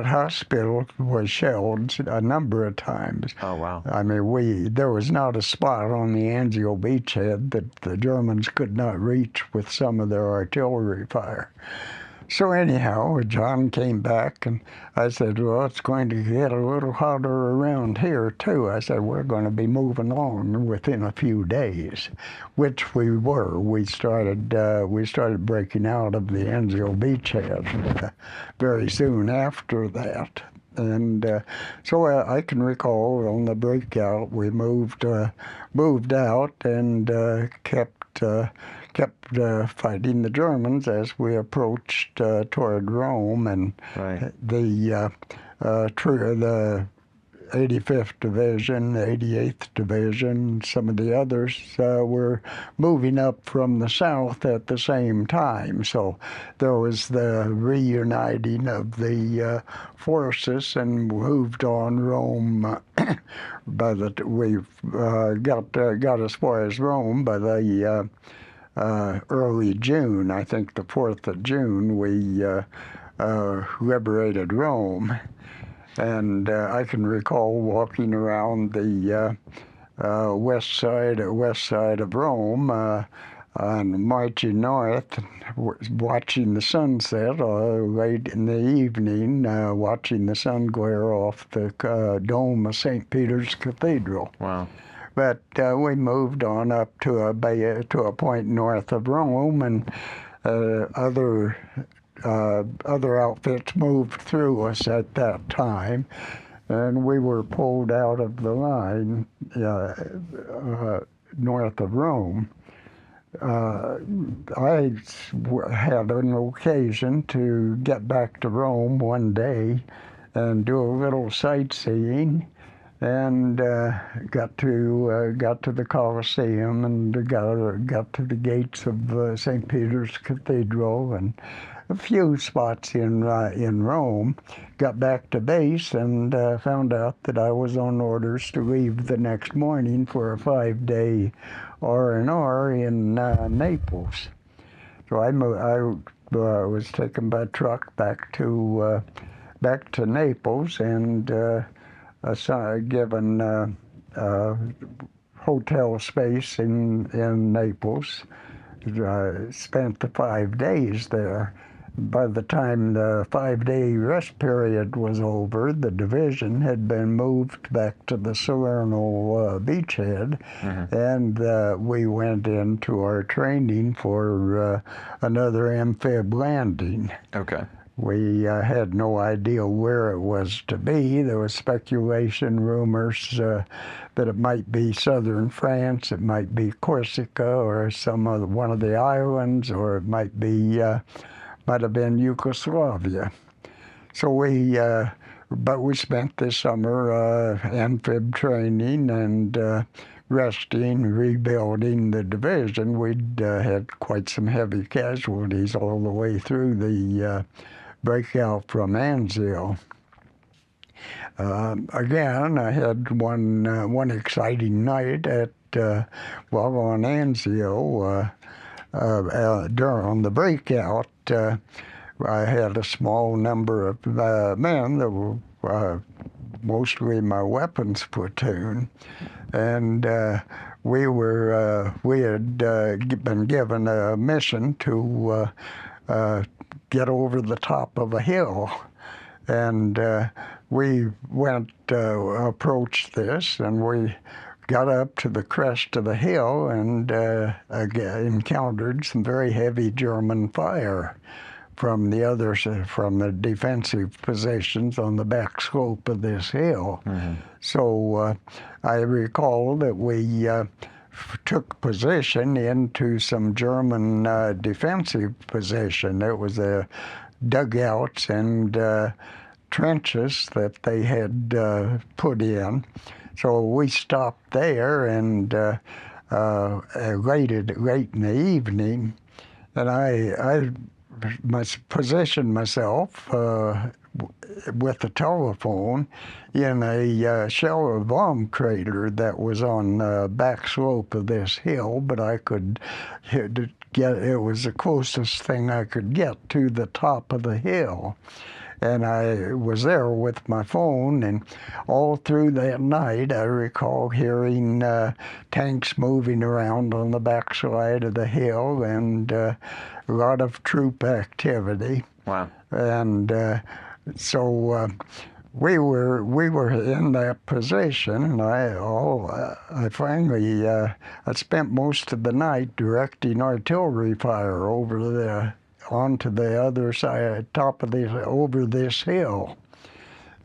hospital was shelled a number of times. Oh, wow. I mean, there was not a spot on the Anzio beachhead that the Germans could not reach with some of their artillery fire. So anyhow, John came back, and I said, "Well, it's going to get a little hotter around here, too." I said, "We're going to be moving on within a few days," which we were. We started breaking out of the Anzio beachhead very soon after that. And so I can recall on the breakout, we moved out and kept fighting the Germans as we approached toward Rome, and Right. the 85th Division, 88th Division, some of the others were moving up from the south at the same time. So there was the reuniting of the forces, and moved on Rome. We got as far as Rome by the early June. I think the 4th of June, we liberated Rome. And I can recall walking around the west side of Rome and marching north, watching the sunset late in the evening, watching the sun glare off the dome of St. Peter's Cathedral. Wow. But we moved on up to a point north of Rome, and other outfits moved through us at that time, and we were pulled out of the line north of Rome. I had an occasion to get back to Rome one day and do a little sightseeing, and got to the Colosseum, and got to the gates of St. Peter's Cathedral, and a few spots in Rome. Got back to base and found out that I was on orders to leave the next morning for a 5-day R&R in Naples. So I was taken by truck back to Naples, and given hotel space in Naples. Spent the 5 days there. By the time the 5-day rest period was over, the division had been moved back to the Salerno beachhead, and we went into our training for another amphib landing. Okay. We had no idea where it was to be. There was speculation, rumors that it might be southern France, it might be Corsica, or one of the islands, or it might have been Yugoslavia. So but we spent this summer amphib training and resting, rebuilding the division. We'd had quite some heavy casualties all the way through the breakout from Anzio. Again, I had one exciting night at while on Anzio, during the breakout, I had a small number of men that were mostly my weapons platoon, and we had been given a mission to get over the top of a hill, and we approached this, and we got up to the crest of the hill and again encountered some very heavy German fire from the defensive positions on the back slope of this hill. Mm-hmm. So I recall that we took position into some German defensive position. It was dugouts and trenches that they had put in. So we stopped there and late in the evening, and I positioned myself with the telephone in a shell bomb crater that was on the back slope of this hill, but I could it was the closest thing I could get to the top of the hill. And I was there with my phone, and all through that night I recall hearing tanks moving around on the backside of the hill and a lot of troop activity. Wow. And so we were in that position, and I finally I spent most of the night directing artillery fire onto the other side, over this hill.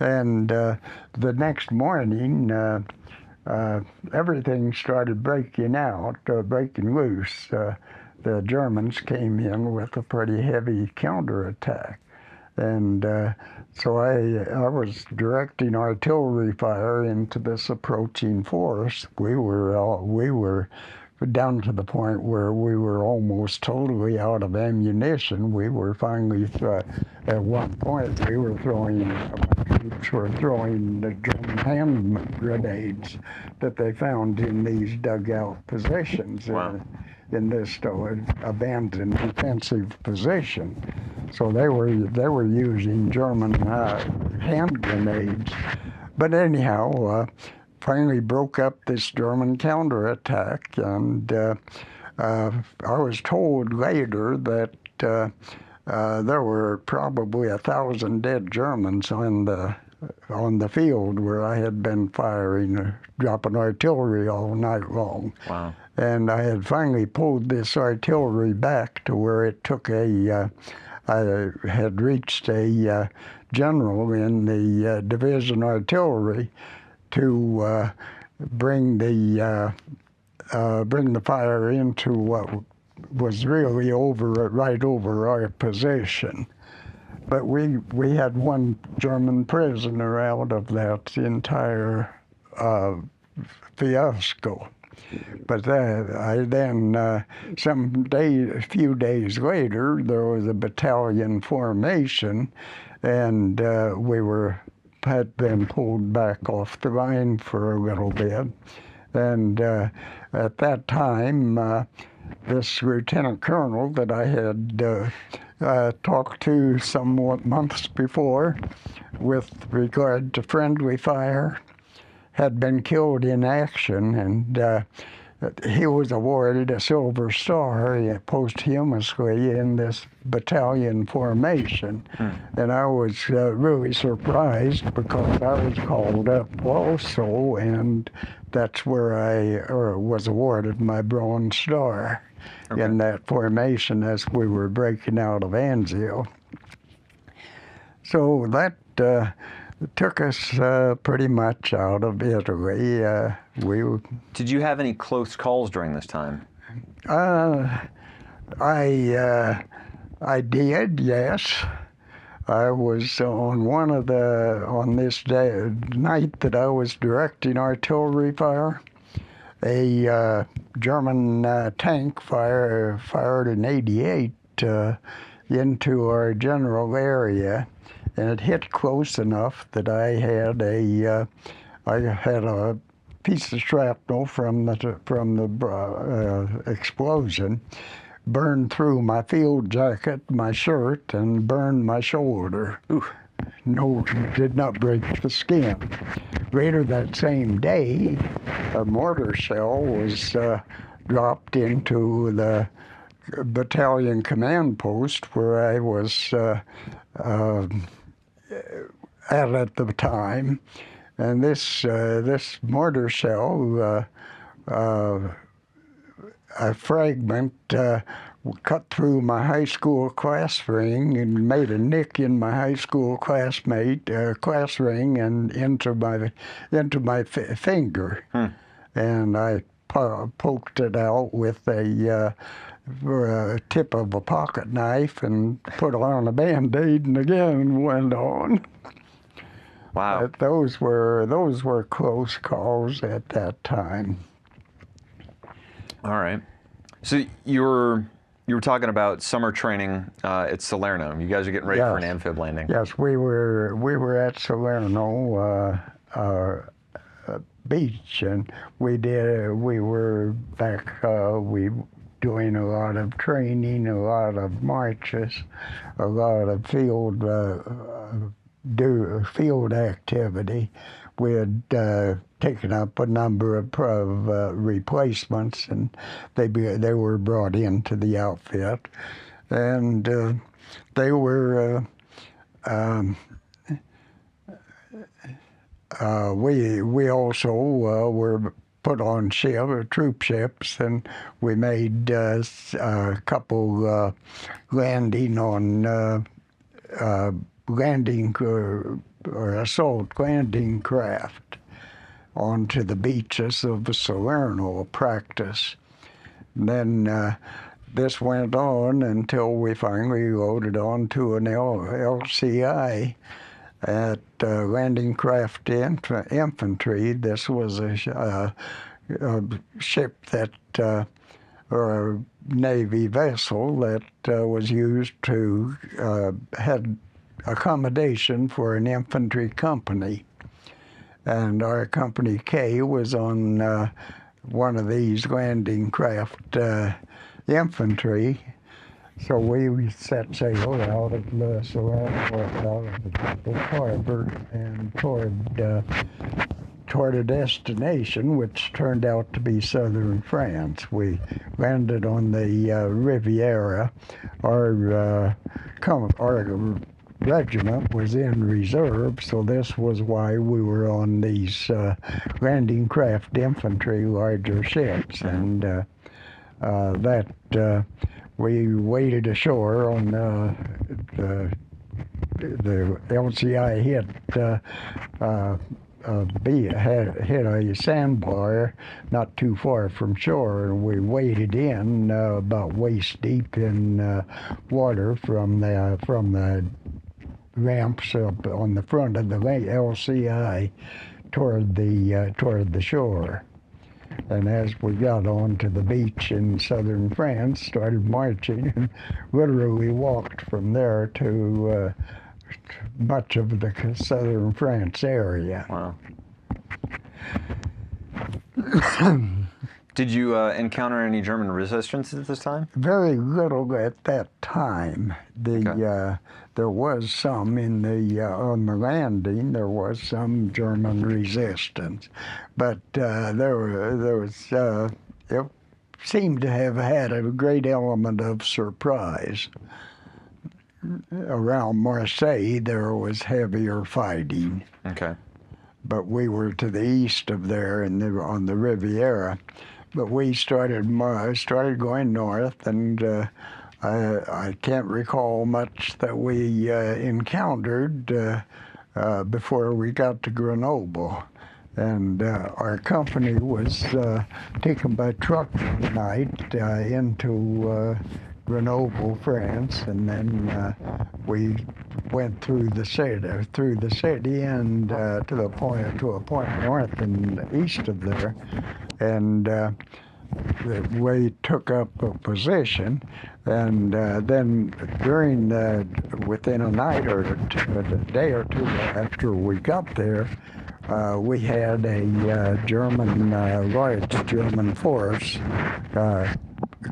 And the next morning, everything started breaking loose. The Germans came in with a pretty heavy counterattack. And so I was directing artillery fire into this approaching force. We were down to the point where we were almost totally out of ammunition. We were finally, at one point, my troops were throwing the German hand grenades that they found in these dugout positions. Wow. In this abandoned defensive position. So they were using German hand grenades. But anyhow, finally broke up this German counterattack, and I was told later that there were probably 1,000 dead Germans on the field where I had been dropping artillery all night long. Wow. And I had finally pulled this artillery back to where it took I had reached a general in the division artillery to bring the fire into what was really right over our position. But we had one German prisoner out of that entire fiasco. But a few days later, there was a battalion formation, and had been pulled back off the line for a little bit. And at that time, this lieutenant colonel that I had talked to somewhat months before with regard to friendly fire had been killed in action, and he was awarded a Silver Star posthumously in this battalion formation. And I was really surprised because I was called up also, and that's where I was awarded my Bronze Star in that formation as we were breaking out of Anzio. So that took us pretty much out of Italy. Did you have any close calls during this time? I did, yes. I was on this night that I was directing artillery fire. A German tank fired an 88 into our general area, and it hit close enough that I had a piece of shrapnel from the explosion burned through my field jacket, my shirt, and burned my shoulder. Ooh. No, did not break the skin. Later that same day, a mortar shell was dropped into the battalion command post where I was at the time, and this mortar shell, a fragment cut through my high school class ring and made a nick in my high school class ring and into my finger, and I poked it out with a tip of a pocket knife and put on a Band-Aid and again went on. Wow. But those were close calls at that time. All right. So you were talking about summer training at Salerno. You guys are getting ready for an amphib landing. Yes, we were at Salerno beach, and we were back. We doing a lot of training, a lot of marches, a lot of field activity. We had taken up a number of replacements, and they were brought into the outfit, and they were. We also were put on troop ships, and we made a couple landing on landing or assault landing craft onto the beaches of Salerno practice. And then this went on until we finally loaded onto an LCI at Landing Craft Infantry. This was a ship that, or a Navy vessel that was used to had accommodation for an infantry company. And our Company K was on one of these landing craft infantry. So we set sail out of Salerno, out of the harbor, and toward a destination which turned out to be southern France. We landed on the Riviera. Our regiment was in reserve, so this was why we were on these landing craft infantry larger ships, and we waded ashore on the LCI hit a sandbar not too far from shore, and we waded in about waist deep in water from the ramps up on the front of the LCI toward the shore. And as we got onto the beach in southern France, started marching, and literally walked from there to much of the southern France area. Wow. Did you encounter any German resistance at this time? Very little at that time. There was some on the landing. There was some German resistance, but it seemed to have had a great element of surprise. Around Marseille, there was heavier fighting. Okay. But we were to the east of there, on the Riviera. But we started going north, and I can't recall much that we encountered before we got to Grenoble. And our company was taken by truck one night into Grenoble, France, and then we went through the city, and to a point north and east of there, and we took up a position, and then within a night or a day or two after we got there, we had a large German force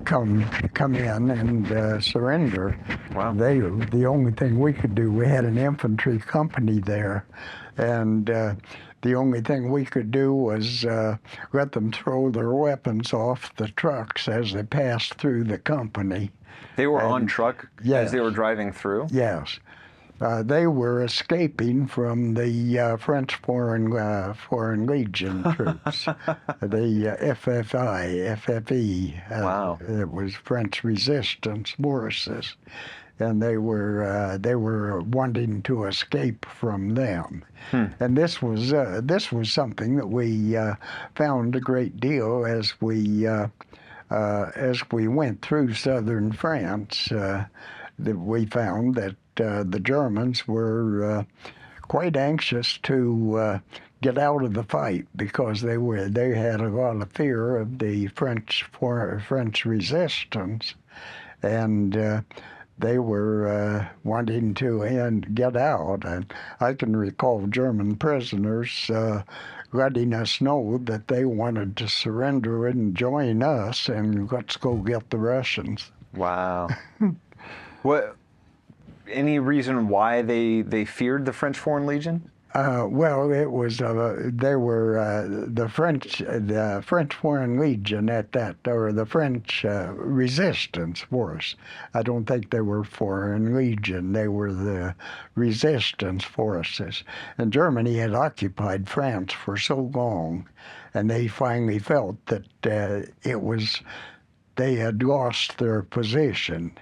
come in and surrender. Wow. The only thing we could do, we had an infantry company there, and the only thing we could do was let them throw their weapons off the trucks as they passed through the company. They were on truck yes. as they were driving through? Yes. They were escaping from the French Foreign Legion troops, the FFE. Wow. It was French resistance forces, and they were wanting to escape from them. And this was something that we found a great deal as we went through southern France. That we found that the Germans were quite anxious to get out of the fight because they had a lot of fear of the French resistance, and they were wanting to get out. And I can recall German prisoners letting us know that they wanted to surrender and join us, and let's go get the Russians. Wow. What? Any reason why they feared the French Foreign Legion? Well, it was they were the French Foreign Legion at that, or the French Resistance Force. I don't think they were Foreign Legion; they were the Resistance Forces. And Germany had occupied France for so long, and they finally felt that they had lost their position.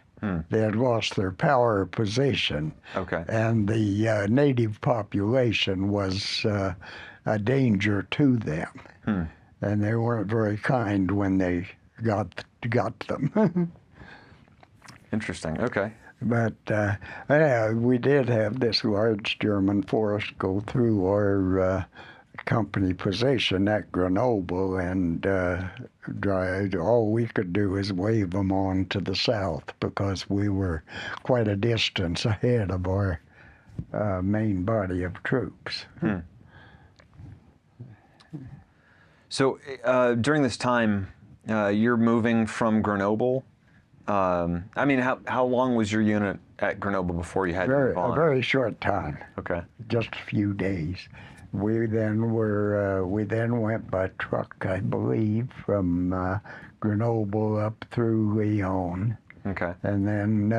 They had lost their power position. Okay. And the native population was a danger to them. And they weren't very kind when they got them. Interesting. Okay. But we did have this large German force go through our company position at Grenoble, and all we could do is wave them on to the south because we were quite a distance ahead of our main body of troops. So during this time, you're moving from Grenoble. I mean, how long was your unit at Grenoble before you had to move on? A very short time. Okay. Just a few days. We then went by truck, I believe, from Grenoble up through Lyon. Okay. And then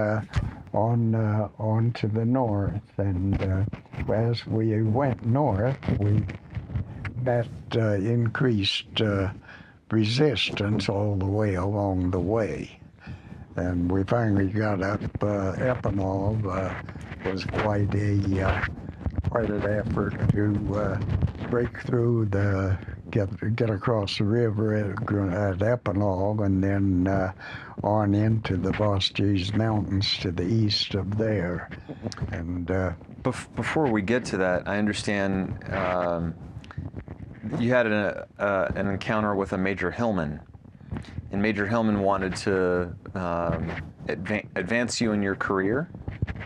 on to the north. And as we went north, that increased resistance all the way along the way. And we finally got up Epinal. Was quite an effort to break through get across the river at Epinal, and then on into the Vosges Mountains to the east of there. And before we get to that, I understand you had an encounter with a Major Hillman, and Major Hillman wanted to advance you in your career.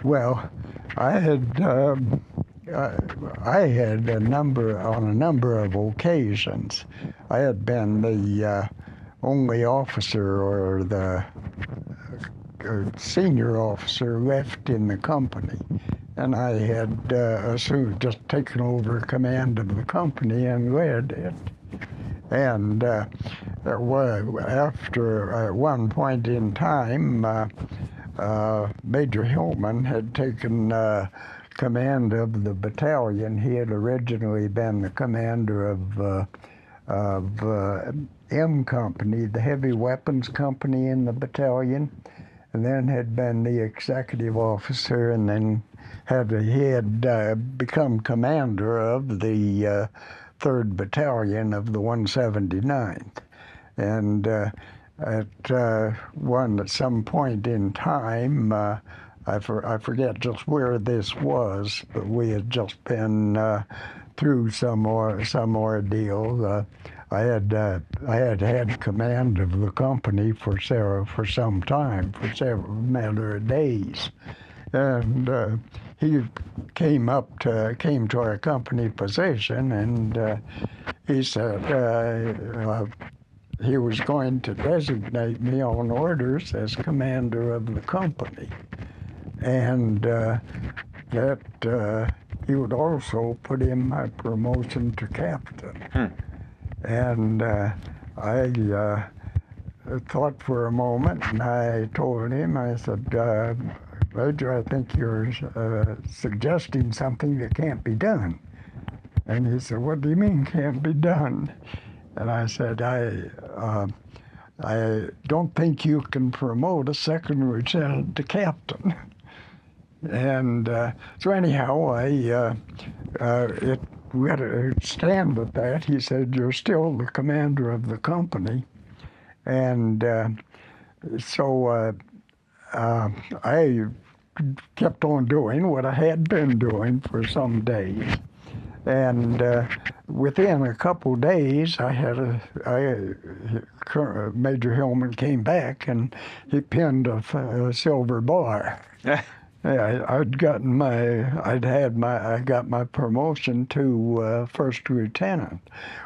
Well, I had on a number of occasions, I had been the only officer or the senior officer left in the company, and I had assumed just taken over command of the company and led it. And after at one point in time, Major Hillman had taken command of the battalion. He had originally been the commander of M Company, the heavy weapons company in the battalion, and then had been the executive officer, and then he had become commander of the 3rd Battalion of the 179th. And at some point in time, I forget just where this was, but we had just been through some ordeal. I had command of the company for some time, for several matter of days, and he came to our company position, and he said he was going to designate me on orders as commander of the company, and that he would also put in my promotion to captain. And I thought for a moment, and I told him, I said, Major, I think you're suggesting something that can't be done. And he said, what do you mean can't be done? And I said, I don't think you can promote a second lieutenant to captain. And so anyhow, we had to stand at that. He said, you're still the commander of the company. And so I kept on doing what I had been doing for some days. And within a couple days, Major Hillman came back and he pinned a silver bar. Yeah, I got my promotion to first lieutenant.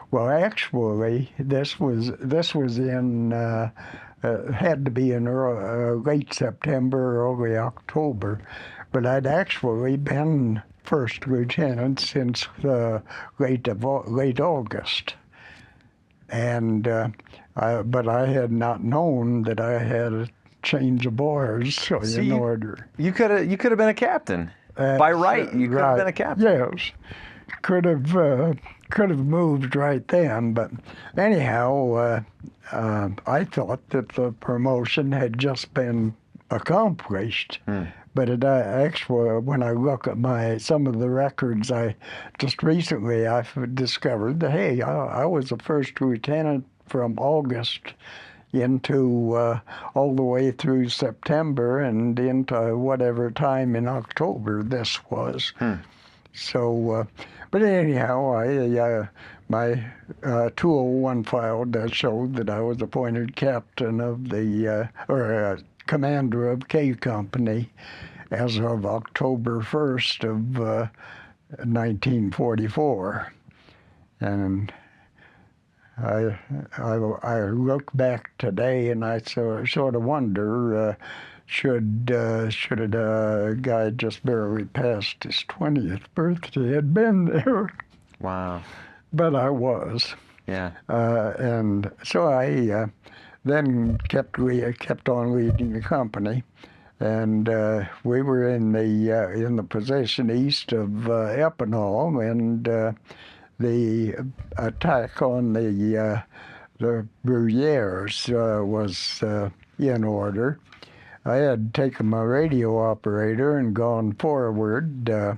Well, actually, this was in had to be in late September, early October, but I'd actually been first lieutenant since late August, and but I had not known that I had a change of bars in order. You could have been a captain by right. You could have been a captain. Yes, could have moved right then. But anyhow, I thought that the promotion had just been accomplished. But it actually, when I look at some of the records, I just recently discovered that, hey, I was a first lieutenant from August into all the way through September and into whatever time in October this was. So, but anyhow, my 201 file does show that I was appointed captain of the, or commander of K Company as of October 1st of 1944. And I look back today and I sort of wonder, should a guy just barely past his 20th birthday had been there? Wow. But I was. Yeah. And so I then kept on leading the company, and we were in the position east of Epinal, and the attack on the Bruyères was in order. I had taken my radio operator and gone forward to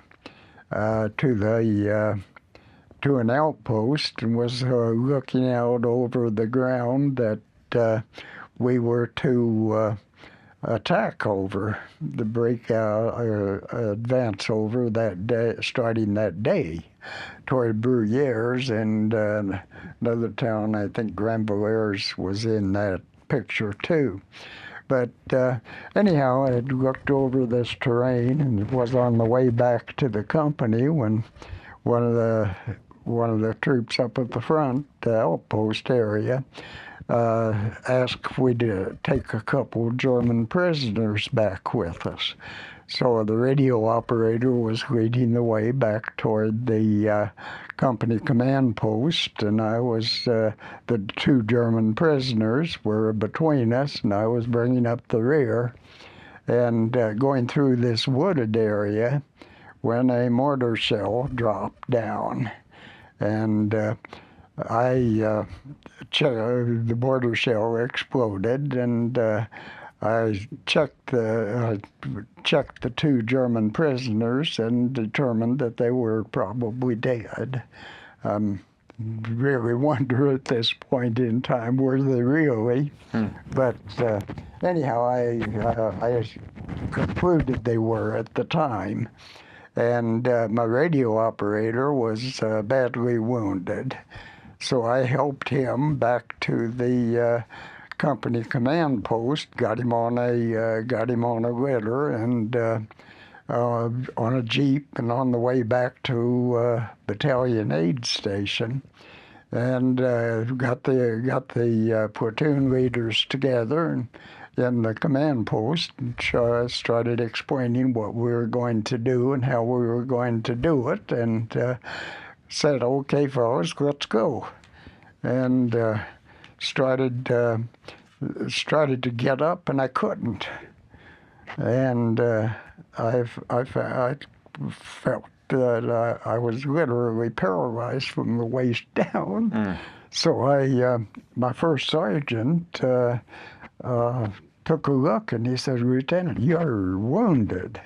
an outpost and was looking out over the ground that we were to attack over, the breakout or advance over that day, starting that day toward Bruyères, and another town, I think Grandvillers was in that picture too. But anyhow, I had looked over this terrain and was on the way back to the company when one of the troops up at the front, the outpost area, asked if we'd take a couple German prisoners back with us. So the radio operator was leading the way back toward the company command post, and I was, the two German prisoners were between us, and I was bringing up the rear and going through this wooded area when a mortar shell dropped down. And the mortar shell exploded, and I checked the two German prisoners and determined that they were probably dead. Really wonder at this point in time, were they really? But anyhow, I concluded they were at the time. And my radio operator was badly wounded. So I helped him back to the company command post, got him on a litter, and on a Jeep and on the way back to battalion aid station, and got the platoon leaders together and in the command post, and started explaining what we were going to do and how we were going to do it, and said, "Okay, fellas, let's go," and started to get up, and I couldn't, and I felt that I was literally paralyzed from the waist down. So my first sergeant took a look, and he said, "Lieutenant, you're wounded."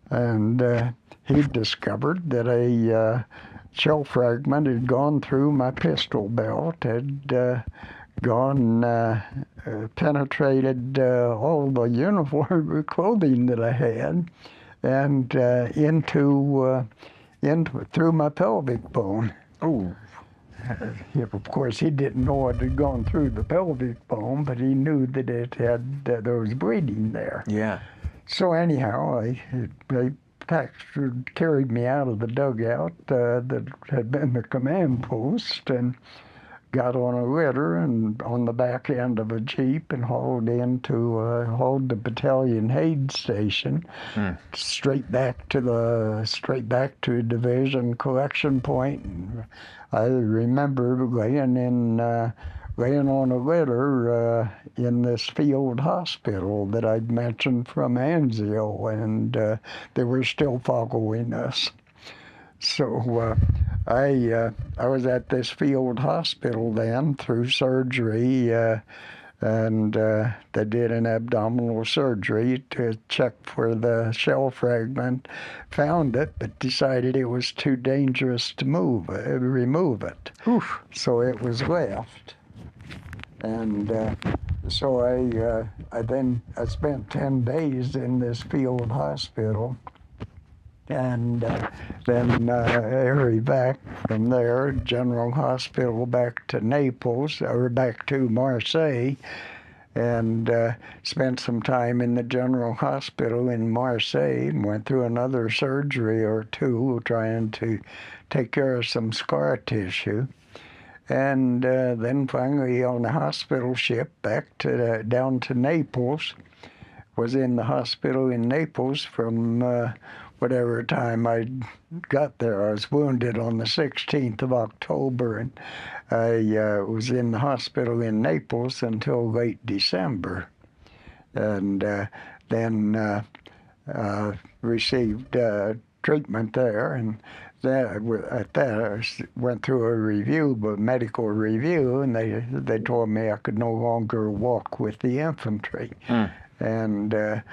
And he discovered that a shell fragment had gone through my pistol belt, had penetrated all the uniform clothing that I had, and through my pelvic bone. Oh. Of course, he didn't know it had gone through the pelvic bone, but he knew that there was bleeding there. Yeah. So anyhow, they carried me out of the dugout that had been the command post, and got on a litter and on the back end of a Jeep and hauled the battalion aid station, straight back to division collection point. And I remember laying on a litter in this field hospital that I'd mentioned from Anzio, and they were still following us. So I was at this field hospital then through surgery, and they did an abdominal surgery to check for the shell fragment, found it, but decided it was too dangerous to remove it. Oof. So it was left. And so I spent 10 days in this field hospital. And then hurried back from there, General Hospital, back to Naples, or back to Marseille, and spent some time in the General Hospital in Marseille, and went through another surgery or two trying to take care of some scar tissue. And then finally on a hospital ship back down to Naples. Was in the hospital in Naples from whatever time I got there. I was wounded on the 16th of October, and I was in the hospital in Naples until late December, and then received treatment there, and at that I went through a medical review, and they told me I could no longer walk with the infantry, and that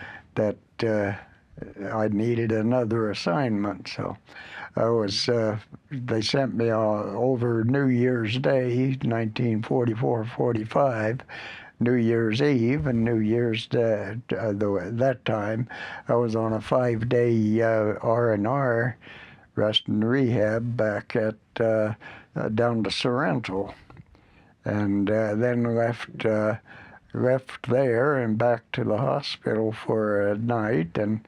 I needed another assignment. So they sent me over New Year's Day, 1944-45, New Year's Eve and New Year's Day. At that time, I was on a 5-day R&R, rest and rehab, back at down to Sorrento, and then left there and back to the hospital for a night, and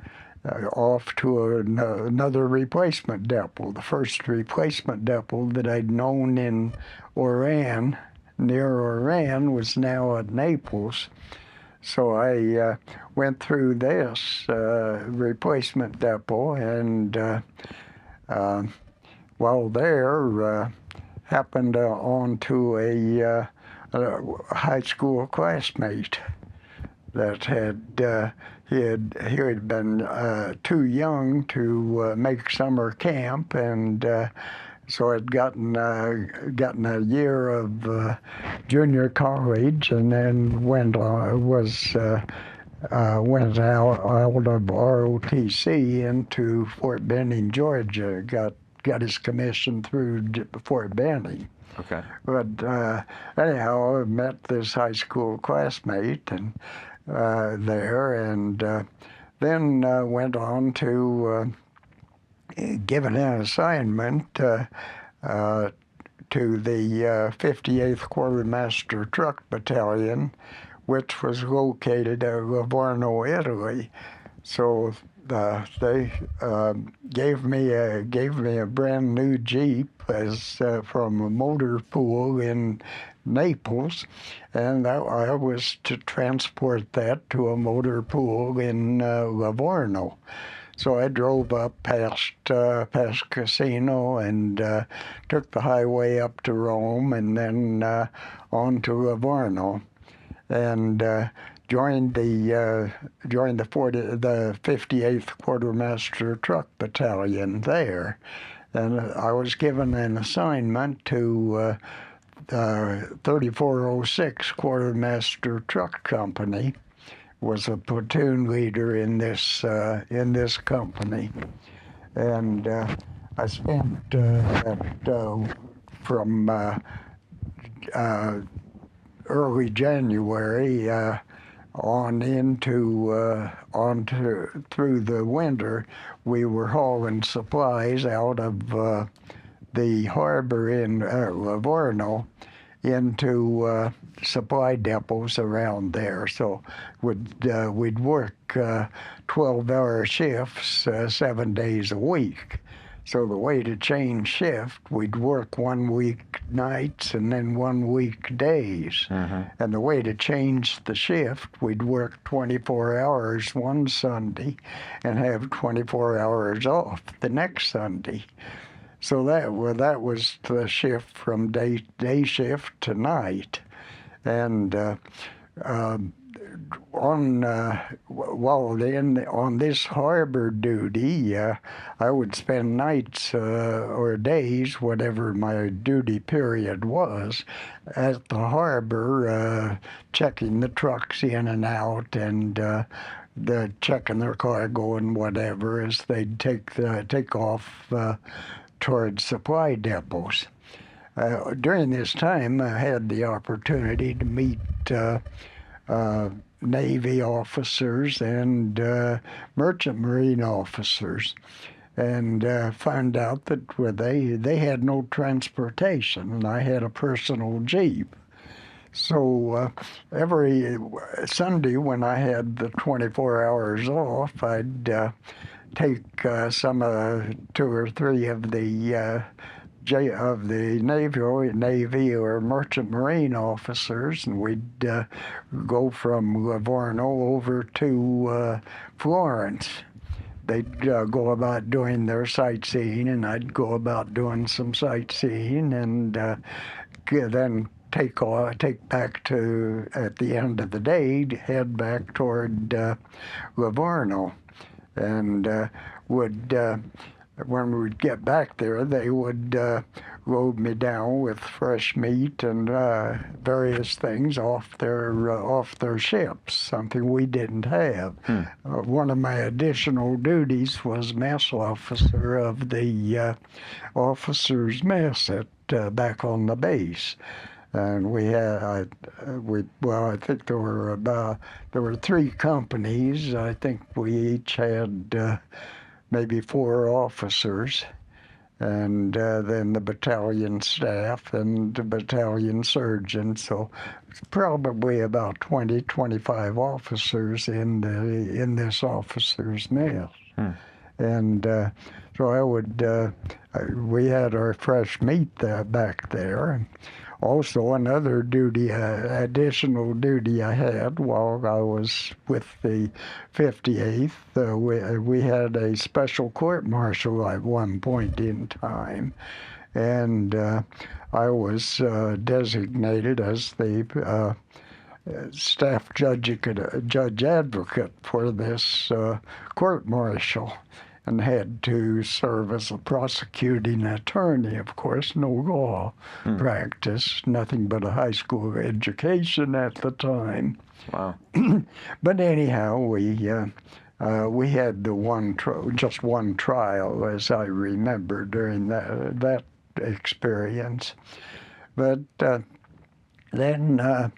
off to another replacement depot. The first replacement depot that I'd known in Oran, near Oran, was now at Naples. So I went through this replacement depot, and while there, happened onto a high school classmate that he had been too young to make summer camp, and so had gotten a year of junior college, and then went out of ROTC into Fort Benning, Georgia. Got his commission through Fort Benning. Okay. But anyhow, I met this high school classmate and there, and then went on to given an assignment to the 58th Quartermaster Truck Battalion, which was located at Livorno, Italy. So They gave me a brand new Jeep as from a motor pool in Naples, and I was to transport that to a motor pool in Livorno. So I drove up past Casino and took the highway up to Rome and then on to Livorno, and joined the 58th Quartermaster Truck Battalion there, and I was given an assignment to 3406 Quartermaster Truck Company. Was a platoon leader in this company, and I spent from early January through the winter. We were hauling supplies out of the harbor in Livorno into supply depots around there. So we'd work 12-hour shifts 7 days a week. So the way to change shift, we'd work 1 week nights and then 1 week days. Mm-hmm. And the way to change the shift, we'd work 24 hours one Sunday and have 24 hours off the next Sunday. So that was the shift from day shift to night, and on this harbor duty, I would spend nights or days, whatever my duty period was, at the harbor, checking the trucks in and out, and checking their cargo and whatever as they'd take off towards supply depots. During this time, I had the opportunity to meet Navy officers and merchant marine officers, and found out that they had no transportation, and I had a personal Jeep. So every Sunday when I had the 24 hours off, I'd take some 2 or 3 of the Navy or merchant marine officers, and we'd go from Livorno over to Florence. They'd go about doing their sightseeing, and I'd go about doing some sightseeing, and then take back to, at the end of the day, head back toward Livorno. And when we'd get back there, they would load me down with fresh meat and various things off their ships, something we didn't have. One of my additional duties was mess officer of the officers' mess at back on the base. And I think there were 3 companies. I think we each had maybe 4 officers, and then the battalion staff and the battalion surgeon. So it's probably about 25 officers in this officers' mess. And so we had our fresh meat back there. Also, another additional duty I had while I was with the 58th, we had a special court-martial at one point in time, and I was designated as the staff judge advocate for this court-martial, and had to serve as a prosecuting attorney. Of course, no law practice, nothing but a high school education at the time. Wow. But anyhow, we had just one trial, as I remember, during that experience. But then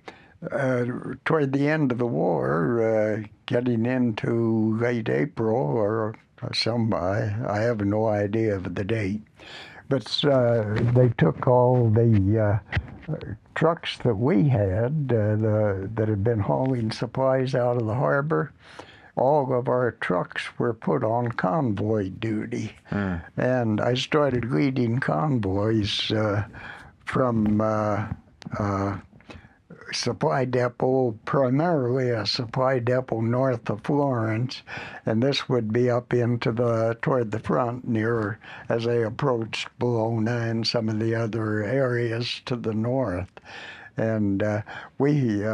toward the end of the war, getting into late April or I have no idea of the date, but they took all the trucks that we had that had been hauling supplies out of the harbor. all of our trucks were put on convoy duty. And I started leading convoys from supply depot, primarily a supply depot north of Florence, and this would be up into toward the front near as they approached Bologna and some of the other areas to the north. And we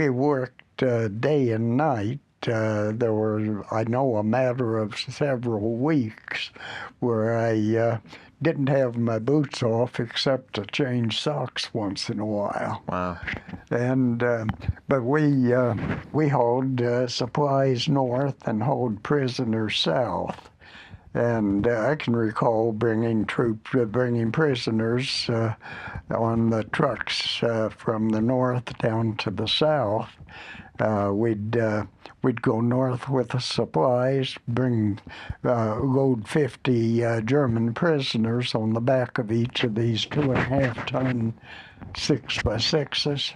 worked day and night. There were, I know, a matter of several weeks where I didn't have my boots off except to change socks once in a while. Wow. And but we hauled supplies north and hauled prisoners south. And I can recall bringing prisoners on the trucks from the north down to the south. We'd go north with the supplies, load 50 German prisoners on the back of each of these 2.5-ton 6x6s,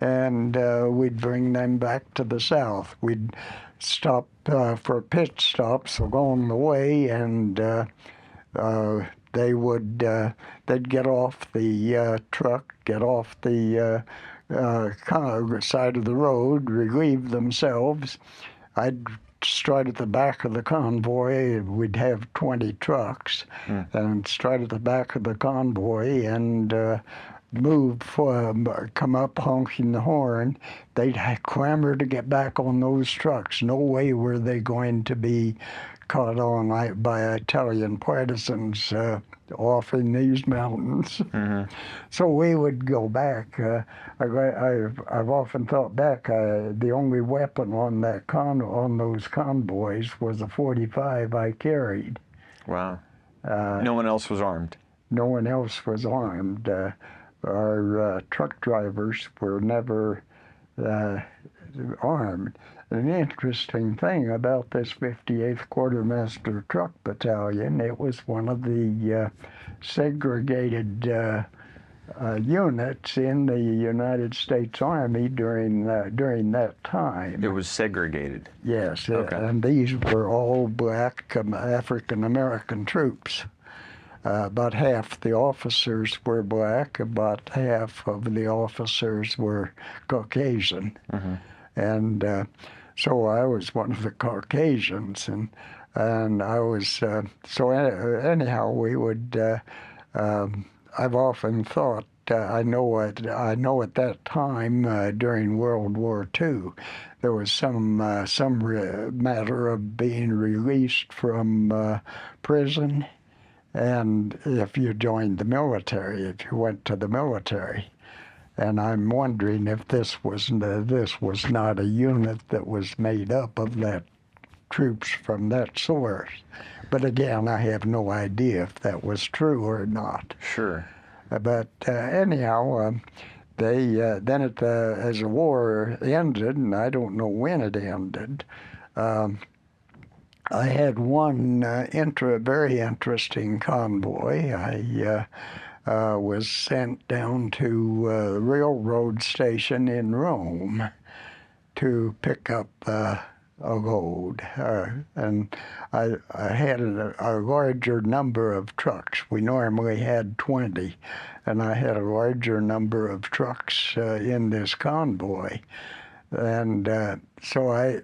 and we'd bring them back to the south. We'd stop for pit stops along the way, and they'd get off the truck, get off the side of the road, relieve themselves. I'd start at the back of the convoy. We'd have 20 trucks, and start at the back of the convoy and come up honking the horn. They'd clamor to get back on those trucks. No way were they going to be caught on by Italian partisans off in these mountains. So we would go back. I've often thought back. The only weapon on those convoys was a .45 I carried. Wow. No one else was armed. No one else was armed. Our truck drivers were never armed. An interesting thing about this 58th Quartermaster Truck Battalion, it was one of the segregated units in the United States Army during that time. It was segregated. Yes, Okay. And these were all black African American troops. About half the officers were black, about half of the officers were Caucasian. And so I was one of the Caucasians, and I was so anyhow we would. I've often thought I know at that time during World War II, there was some matter of being released from prison, and if you joined the military, if you went to the military. And I'm wondering if this was not a unit that was made up of that troops from that source. But again, I have no idea if that was true or not. Sure. But anyhow, they then as the war ended, and I don't know when it ended, I had one very interesting convoy. I was sent down to a railroad station in Rome to pick up a load. And I had a larger number of trucks. We normally had 20, and I had a larger number of trucks in this convoy. And so I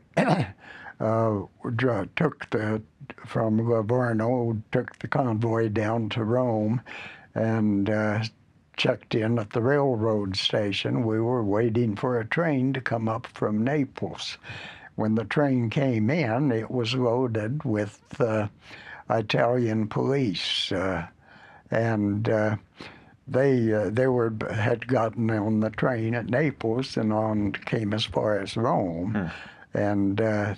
from Livorno, took the convoy down to Rome, and checked in at the railroad station. We were waiting for a train to come up from Naples. When the train came in, it was loaded with Italian police, and they had gotten on the train at Naples and came as far as Rome, and they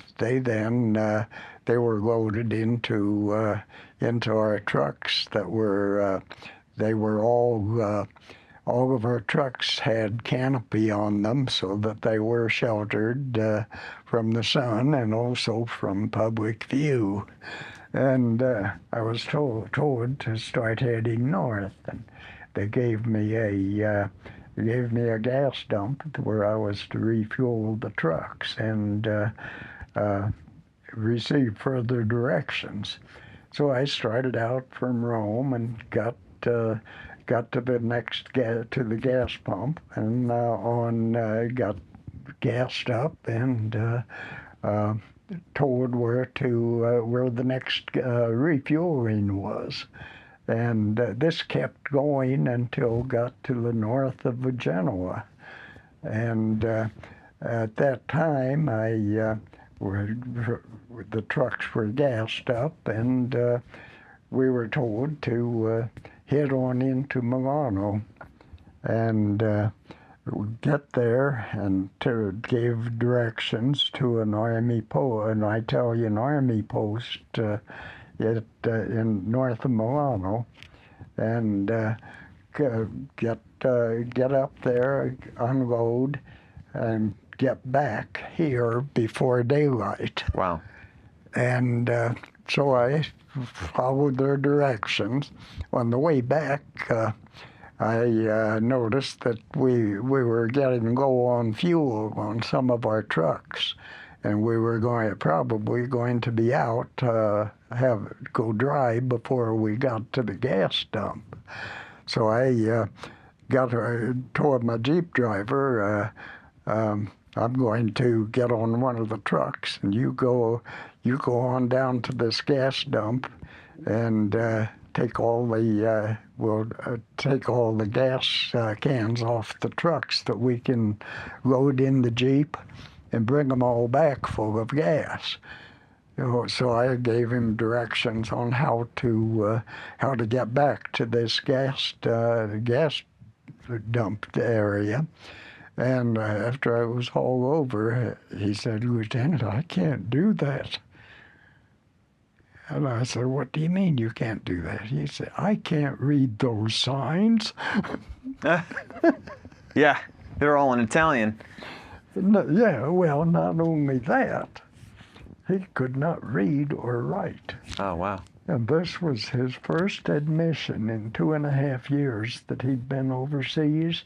were loaded into our trucks that were. They were all of our trucks had canopy on them so that they were sheltered from the sun and also from public view. And I was told to start heading north, and they gave me a gas dump where I was to refuel the trucks. And receive further directions. So I started out from Rome and got to the gas pump, and got gassed up and told where the next refueling was. And this kept going until got to the north of Genoa. And at that time, the trucks were gassed up, and we were told to head on into Milano and get there, and gave directions to an Italian army post in north of Milano, and get up there, unload, and get back here before daylight. Wow. And so I followed their directions. On the way back, I noticed that we were getting low on fuel on some of our trucks, and we were probably going to be out, go dry before we got to the gas dump. So I told my Jeep driver, I'm going to get on one of the trucks, and you go on down to this gas dump, and take all the gas cans off the trucks that we can load in the Jeep, and bring them all back full of gas. So I gave him directions on how to get back to this gas dump area. And after I was all over, he said, "Lieutenant, I can't do that." And I said, "What do you mean you can't do that?" He said, "I can't read those signs." Yeah, they're all in Italian. No, yeah, well, not only that, he could not read or write. Oh, wow. And this was his first admission in 2.5 years that he'd been overseas,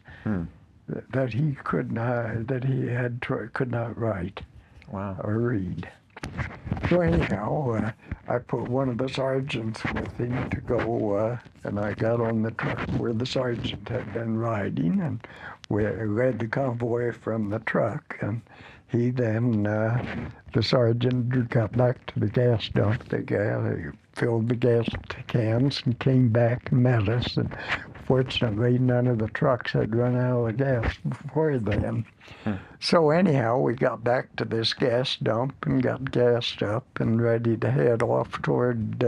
that he could not write or read. So anyhow, I put one of the sergeants with him to go, and I got on the truck where the sergeant had been riding, and we led the convoy from the truck. And he then, the sergeant, got back to the gas dump. They filled the gas cans and came back and met us. And fortunately, none of the trucks had run out of gas before then. So anyhow, we got back to this gas dump and got gassed up and ready to head off toward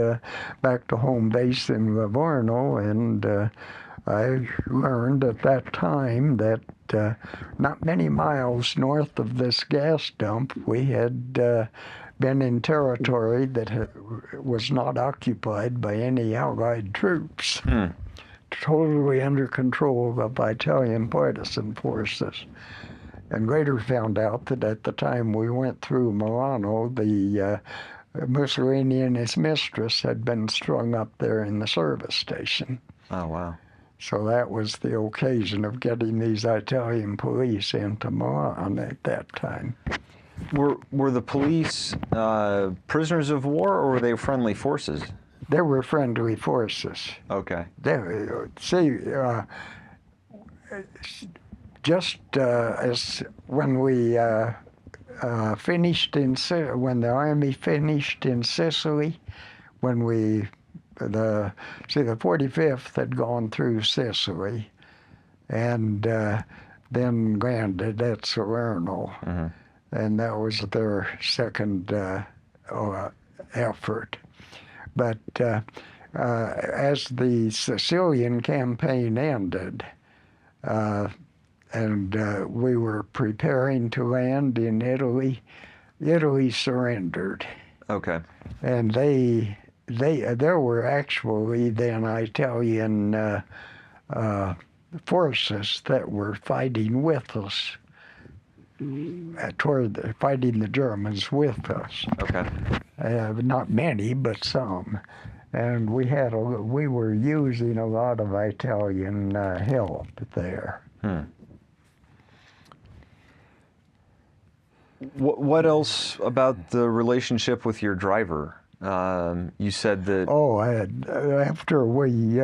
back to home base in Livorno. And I learned at that time that not many miles north of this gas dump, we had been in territory that was not occupied by any Allied troops. Totally under control of Italian partisan forces. And later found out that at the time we went through Milano, the Mussolini and his mistress had been strung up there in the service station. Oh, wow. So that was the occasion of getting these Italian police into Milan at that time. Were the police prisoners of war, or were they friendly forces? They were friendly forces. Okay. Just as when we finished when the army finished in Sicily, when the 45th had gone through Sicily, and then landed at Salerno, and that was their second effort. But as the Sicilian campaign ended, and we were preparing to land in Italy, Italy surrendered. Okay. And there were actually then Italian forces that were fighting with us, fighting the Germans with us. Okay. Not many, but some. And we were using a lot of Italian help there. What else about the relationship with your driver? You said that. Oh, I had, after we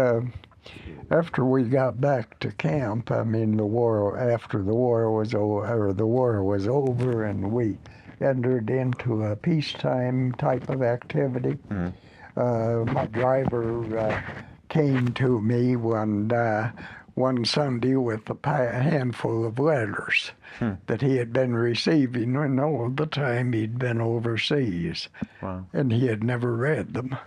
got back to camp, I mean, after the war was over, or the war was over, and we entered into a peacetime type of activity. My driver came to me one Sunday with a handful of letters that he had been receiving, and all the time he'd been overseas, Wow. and he had never read them.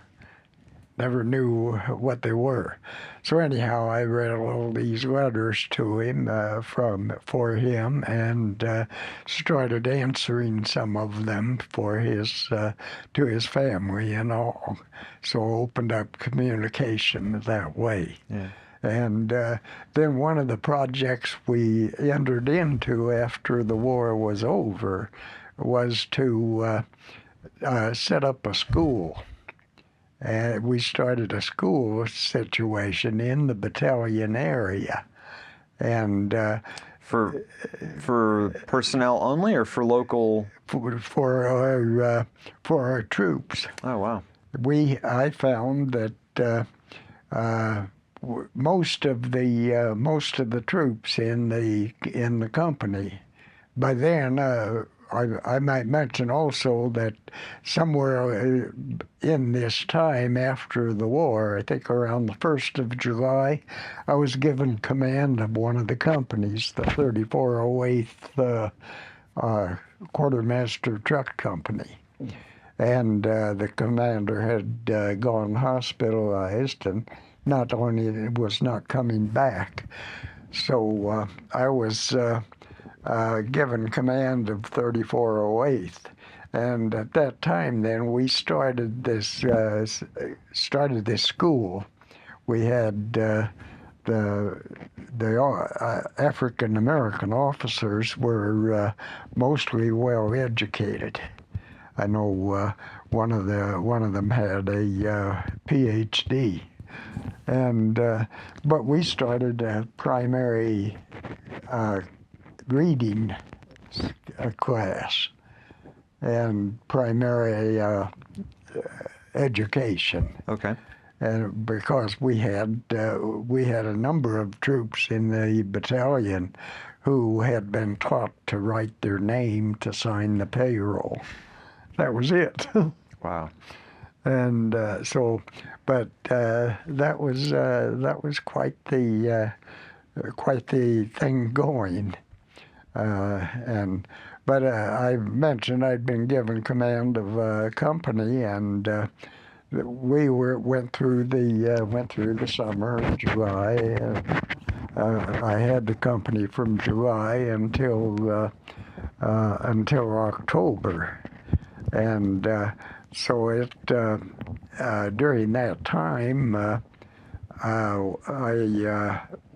Never knew what they were. So anyhow, I read all these letters to him for him, and started answering some of them for to his family and all. So opened up communication that way. Yeah. And then one of the projects we entered into after the war was over was to set up a school. And we started a school situation in the battalion area. And For personnel only, or for local? for our troops. Oh, wow. I found that most of the troops in the company, by then, I might mention also that somewhere in this time after the war, I think around the 1st of July, I was given command of one of the companies, the 3408th Quartermaster Truck Company. And the commander had gone hospitalized and not only was not coming back. So I was given command of 3408th, and at that time, then we started this school. We had the African American officers were mostly well educated. I know one of them had a PhD, and but we started a primary reading class and primary education. Okay. And because we had a number of troops in the battalion who had been taught to write their name to sign the payroll. That was it. Wow. And but that was quite the thing going. But I mentioned I'd been given command of a company, and we went through the summer, July. I had the company from July until October, and so during that time.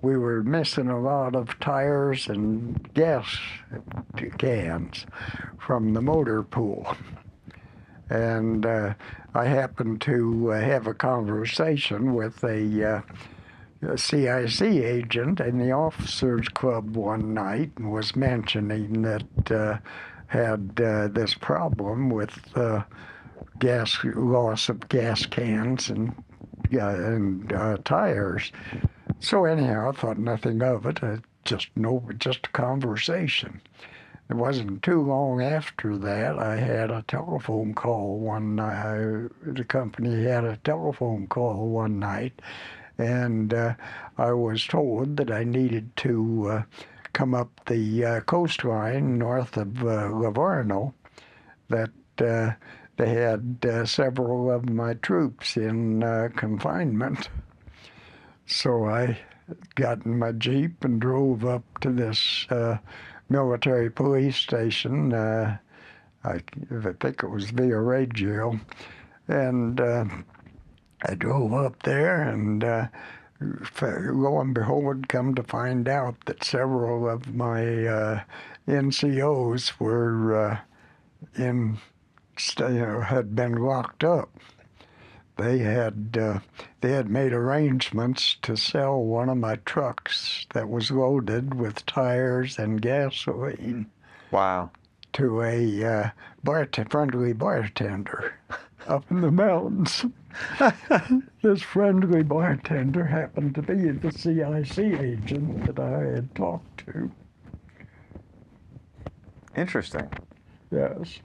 We were missing a lot of tires and gas cans from the motor pool. And I happened to have a conversation with a CIC agent in the officers club one night, and was mentioning that had this problem with loss of gas cans and tires. So anyhow, I thought nothing of it. Just a conversation. It wasn't too long after that I had a telephone call one night. The company had a telephone call one night, and I was told that I needed to come up the coastline north of Livorno, that they had several of my troops in confinement. So I got in my Jeep and drove up to this military police station. I think it was Via Reggio. And I drove up there, and lo and behold, come to find out that several of my NCOs were had been locked up. They had made arrangements to sell one of my trucks that was loaded with tires and gasoline. Wow. to a friendly bartender up in the mountains. This friendly bartender happened to be the CIC agent that I had talked to. Interesting. Yes.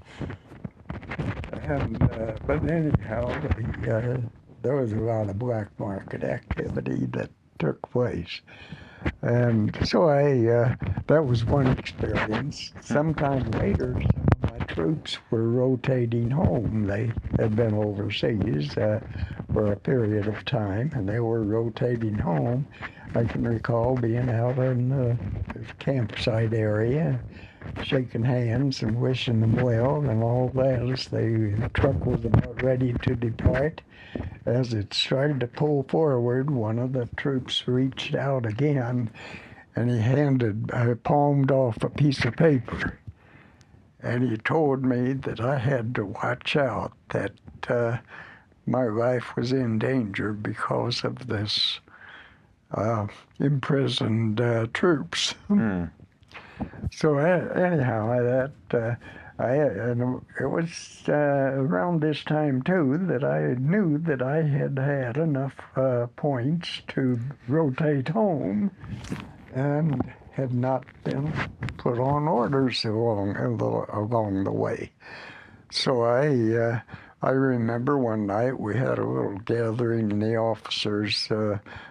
And, but anyhow, there was a lot of black market activity that took place. And so that was one experience. Sometime later, some of my troops were rotating home. They had been overseas for a period of time, and they were rotating home. I can recall being out in the campsite area, shaking hands and wishing them well and all that as the truck was about ready to depart. As it started to pull forward, one of the troops reached out again, and he palmed off a piece of paper. And he told me that I had to watch out, that my life was in danger because of this imprisoned troops. Mm. So anyhow, and it was around this time too that I knew that I had had enough points to rotate home, and had not been put on orders along the way. So I remember one night we had a little gathering in the officers'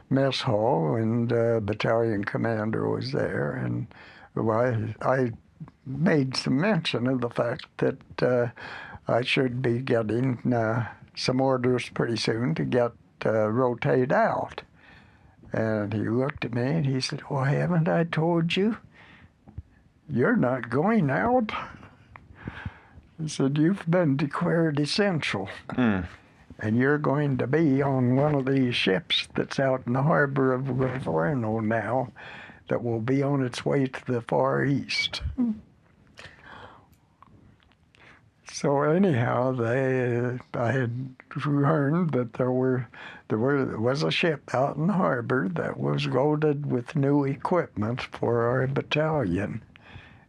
mess hall, and battalion commander was there, and I made some mention of the fact that I should be getting some orders pretty soon to get rotate out. And he looked at me and he said, "Well, haven't I told you? You're not going out." He said, "You've been declared essential. Mm. And you're going to be on one of these ships that's out in the harbor of Livorno now that will be on its way to the Far East." So anyhow, I had learned that there was a ship out in the harbor that was loaded with new equipment for our battalion,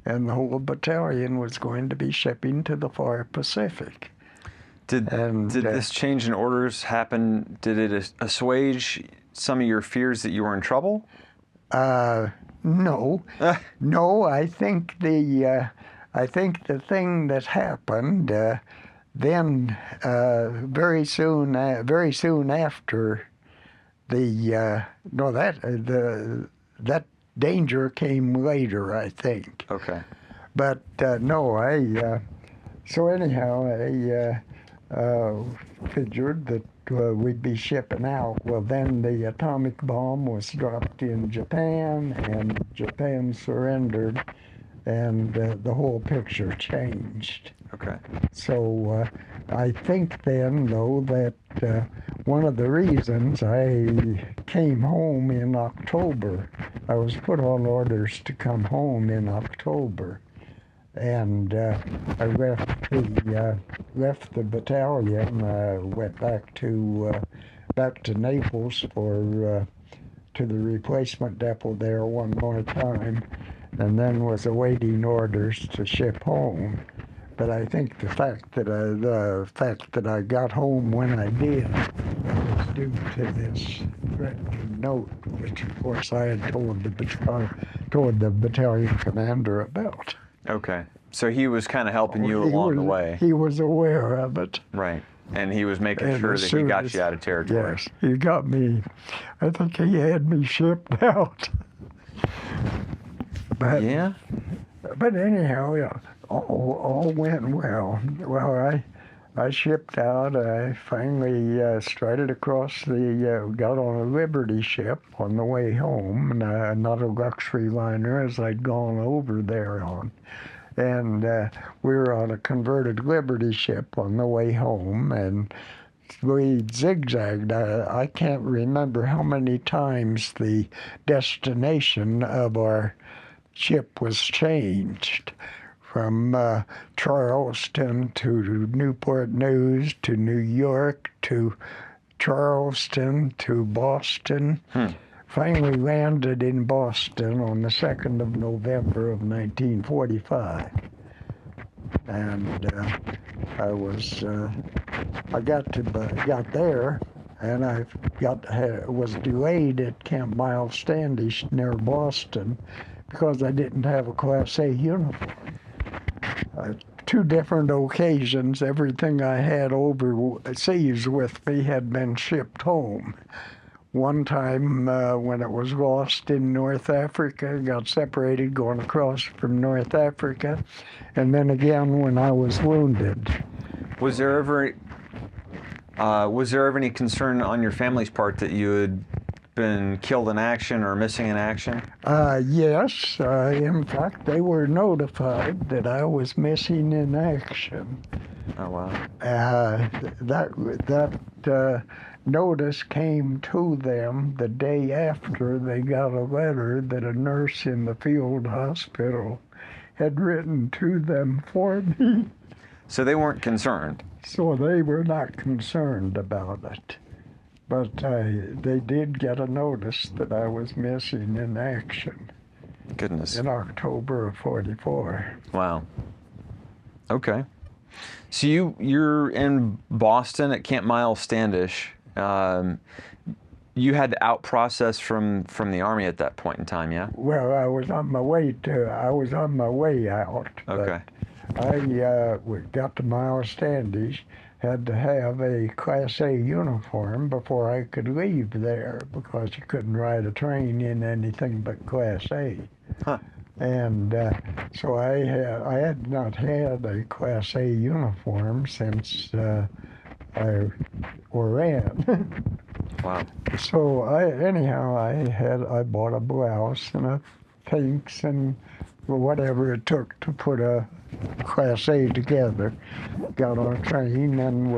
and the whole battalion was going to be shipping to the far Pacific. Did this change in orders happen? Did it assuage some of your fears that you were in trouble? No, no. I think the thing that happened then very soon after that danger came later, I think. Okay. But no, so anyhow, I figured that we'd be shipping out. Well, then the atomic bomb was dropped in Japan, and Japan surrendered, and the whole picture changed. Okay. So I think then, though, that one of the reasons I came home in October, I was put on orders to come home in October, and I left the battalion. Went back to Naples to the replacement depot there one more time, and then was awaiting orders to ship home. But I think the fact that I got home when I did was due to this threatening note, which of course I had told the battalion commander about. Okay. So he was kind of helping you along the way. He was aware of it. Right. And he was making sure that he got you out of territory. Yes, he got me. I think he had me shipped out. But, yeah. But anyhow, yeah, all went well. Well, I shipped out. I finally started across got on a Liberty ship on the way home, not a luxury liner as I'd gone over there on. And we were on a converted Liberty ship on the way home, and we zigzagged. I can't remember how many times the destination of our ship was changed, from Charleston to Newport News to New York to Charleston to Boston. Finally landed in Boston on the 2nd of November of 1945. and I got there, and was delayed at Camp Miles Standish near Boston because I didn't have a Class A uniform. Two different occasions, everything I had overseas with me had been shipped home. One time when it was lost in North Africa, got separated going across from North Africa, and then again when I was wounded. Was there ever any concern on your family's part that you had been killed in action or missing in action? Yes. In fact, they were notified that I was missing in action. Oh, wow. That notice came to them the day after they got a letter that a nurse in the field hospital had written to them for me. So they weren't concerned? So they were not concerned about it. But they did get a notice that I was missing in action. Goodness. In October of '44. Wow. Okay. So you're in Boston at Camp Miles Standish. You had to out-process from the Army at that point in time, yeah? Well, I was on my way out. Okay. I got to Miles Standish, had to have a Class A uniform before I could leave there because you couldn't ride a train in anything but Class A. Huh. And so I had not had a Class A uniform since I ran. Wow. So I bought a blouse and a pinks and whatever it took to put a Class A together. Got on a train and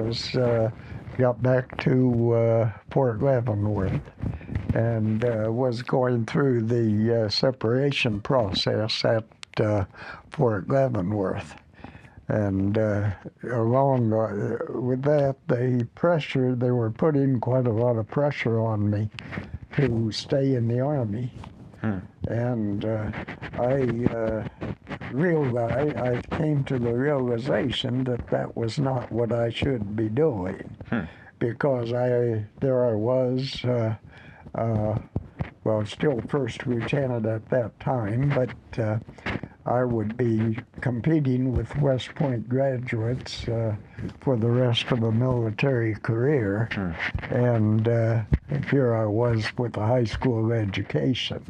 got back to Fort Leavenworth, and was going through the separation process at Fort Leavenworth. And along with that, they were putting quite a lot of pressure on me to stay in the Army. And I came to the realization that that was not what I should be doing, because there I was, well, still first lieutenant at that time, but I would be competing with West Point graduates for the rest of a military career, and here I was with a high school education.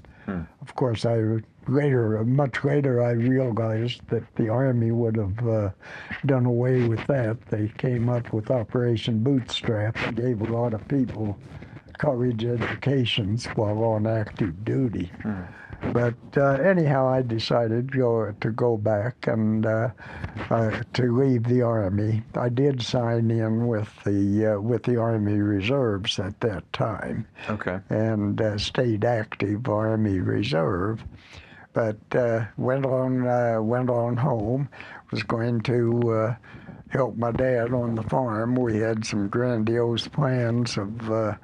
Of course, much later, I realized that the Army would have done away with that. They came up with Operation Bootstrap and gave a lot of people college educations while on active duty. But anyhow, I decided to go back and to leave the Army. I did sign in with the Army Reserves at that time. Okay. And stayed active Army Reserve, but went on home. Was going to help my dad on the farm. We had some grandiose plans of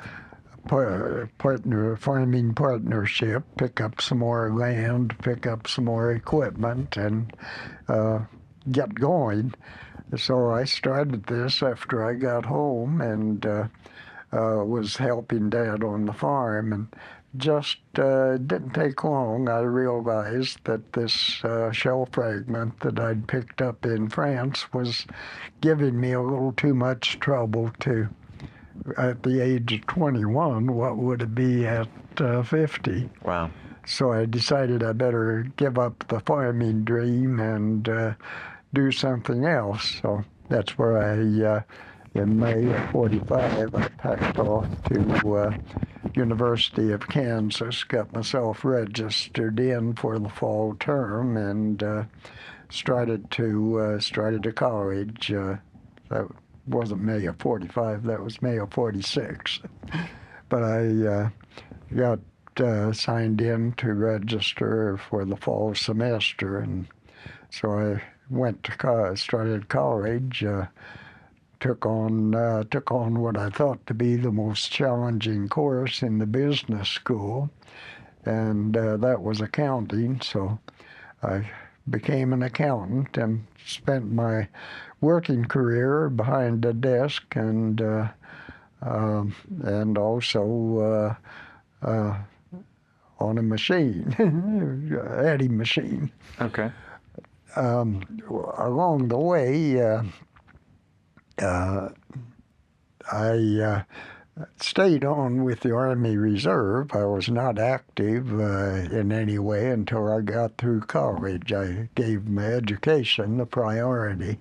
farming partnership, pick up some more land, pick up some more equipment, and get going. So I started this after I got home and was helping Dad on the farm. And just didn't take long. I realized that this shell fragment that I'd picked up in France was giving me a little too much trouble to, at the age of 21, what would it be at 50? Wow. So I decided I better give up the farming dream and do something else. So that's where in May of '45, I packed off to University of Kansas, got myself registered in for the fall term, and started to college. That wasn't May of '45, that was May of '46. But I got signed in to register for the fall semester, and so I started college, took on what I thought to be the most challenging course in the business school, and that was accounting. So I became an accountant and spent my working career behind a desk and also on a machine, Eddie machine. Okay. Along the way, I stayed on with the Army Reserve. I was not active in any way until I got through college. I gave my education the priority.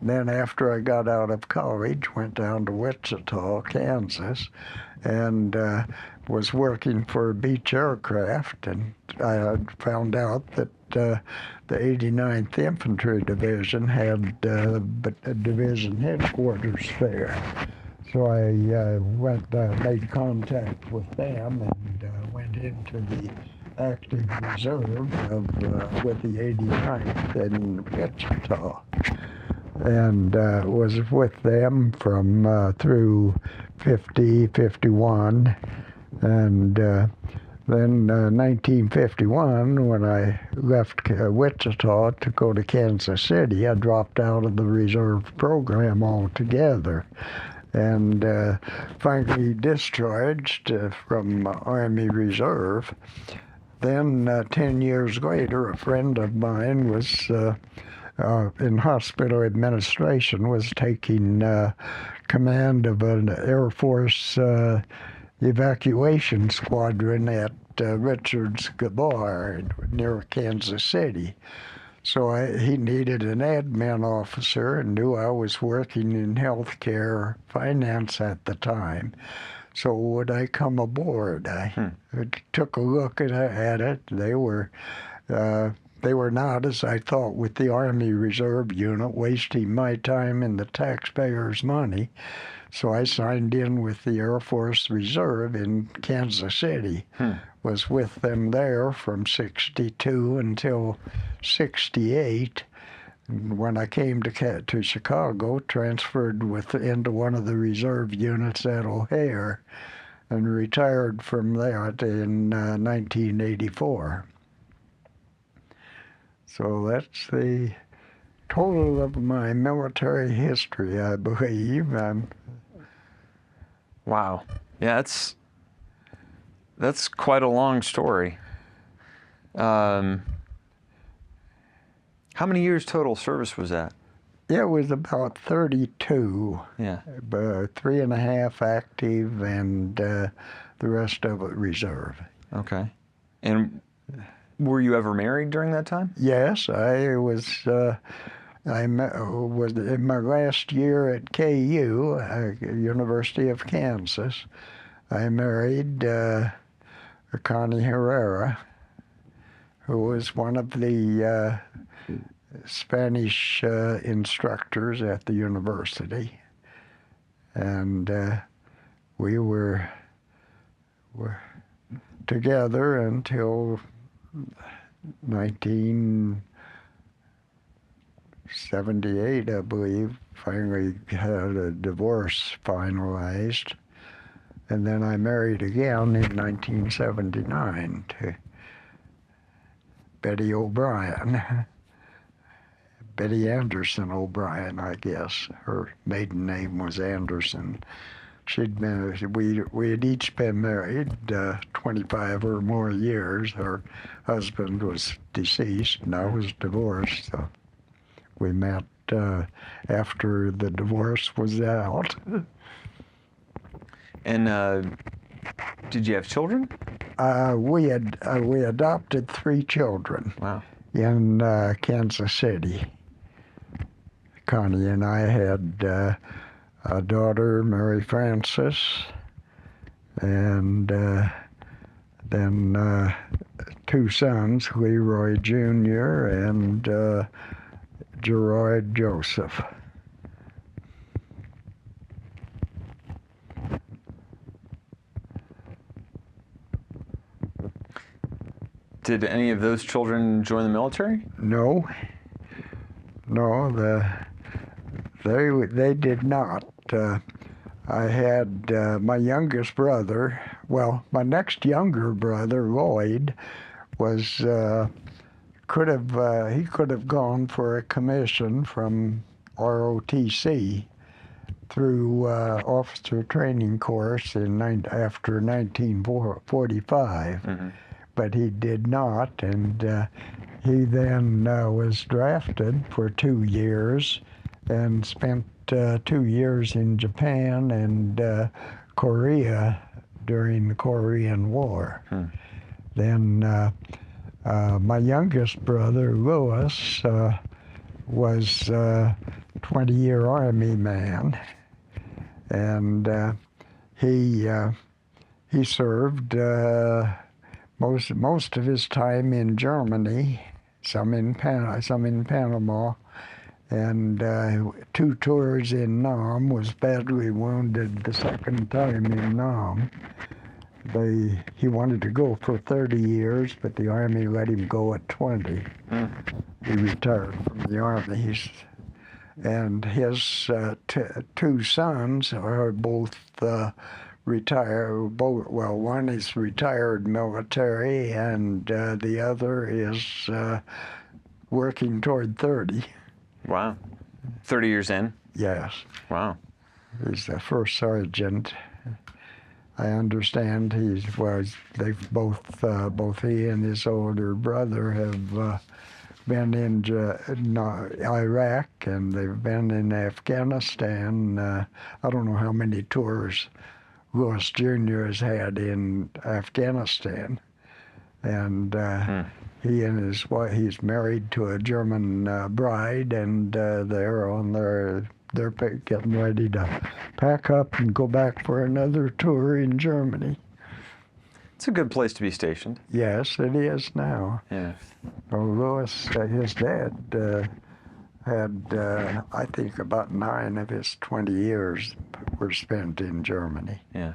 Then after I got out of college, went down to Wichita, Kansas, and was working for Beach Aircraft, and I found out that the 89th Infantry Division had division headquarters there. So I made contact with them and went into the active reserve with the 89th in Wichita, and was with them from through 50, 51, and then 1951, when I left Wichita to go to Kansas City, I dropped out of the reserve program altogether, and finally discharged from Army Reserve. Then 10 years later, a friend of mine was in hospital administration, was taking command of an Air Force evacuation squadron at Richards Gabar near Kansas City. So he needed an admin officer and knew I was working in healthcare finance at the time. So would I come aboard? I took a look at it. They were not, as I thought, with the Army Reserve unit, wasting my time and the taxpayers' money. So I signed in with the Air Force Reserve in Kansas City. Was with them there from 62 until 68. And when I came to Chicago, transferred into one of the reserve units at O'Hare and retired from that in 1984. So that's the total of my military history, I believe. Wow. Yeah, that's quite a long story. How many years total service was that? It was about 32. Yeah. 3.5 active and the rest of it reserve. Okay. And were you ever married during that time? Yes, I was in my last year at KU, University of Kansas. I married Connie Herrera, who was one of the Spanish instructors at the university, and we were together until 1978, I believe. Finally had a divorce finalized, and then I married again in 1979 to Betty O'Brien. Betty Anderson O'Brien, I guess. Her maiden name was Anderson. We had each been married 25 or more years. Her husband was deceased, and I was divorced. So we met after the divorce was out. And did you have children? We adopted 3 children. Wow. In Kansas City. Connie and I had a daughter, Mary Frances, and then 2 sons, Leroy Jr. and Gerard Joseph. Did any of those children join the military? No, they did not. I had my youngest brother. Well, my next younger brother, Lloyd, was he could have gone for a commission from ROTC through officer training course after 1945, but he did not, and he then was drafted for 2 years and spent 2 years in Japan and Korea during the Korean War. Then my youngest brother, Louis, was a 20-year Army man, and he served most of his time in Germany, some in Panama, and 2 tours in Nam. Was badly wounded the second time in Nam. He wanted to go for 30 years, but the Army let him go at 20. He retired from the Army. And his 2 sons are both retired. Well, one is retired military, and the other is working toward 30. Wow. 30 years in? Yes. Wow. He's the first sergeant. I understand they've both he and his older brother have been in Iraq, and they've been in Afghanistan. I don't know how many tours Louis Jr. has had in Afghanistan. And he and his wife, he's married to a German bride, and they're getting ready to pack up and go back for another tour in Germany. It's a good place to be stationed. Yes, it is now. Yeah. Well, Louis, his dad, had, I think, about 9 of his 20 years were spent in Germany. Yeah.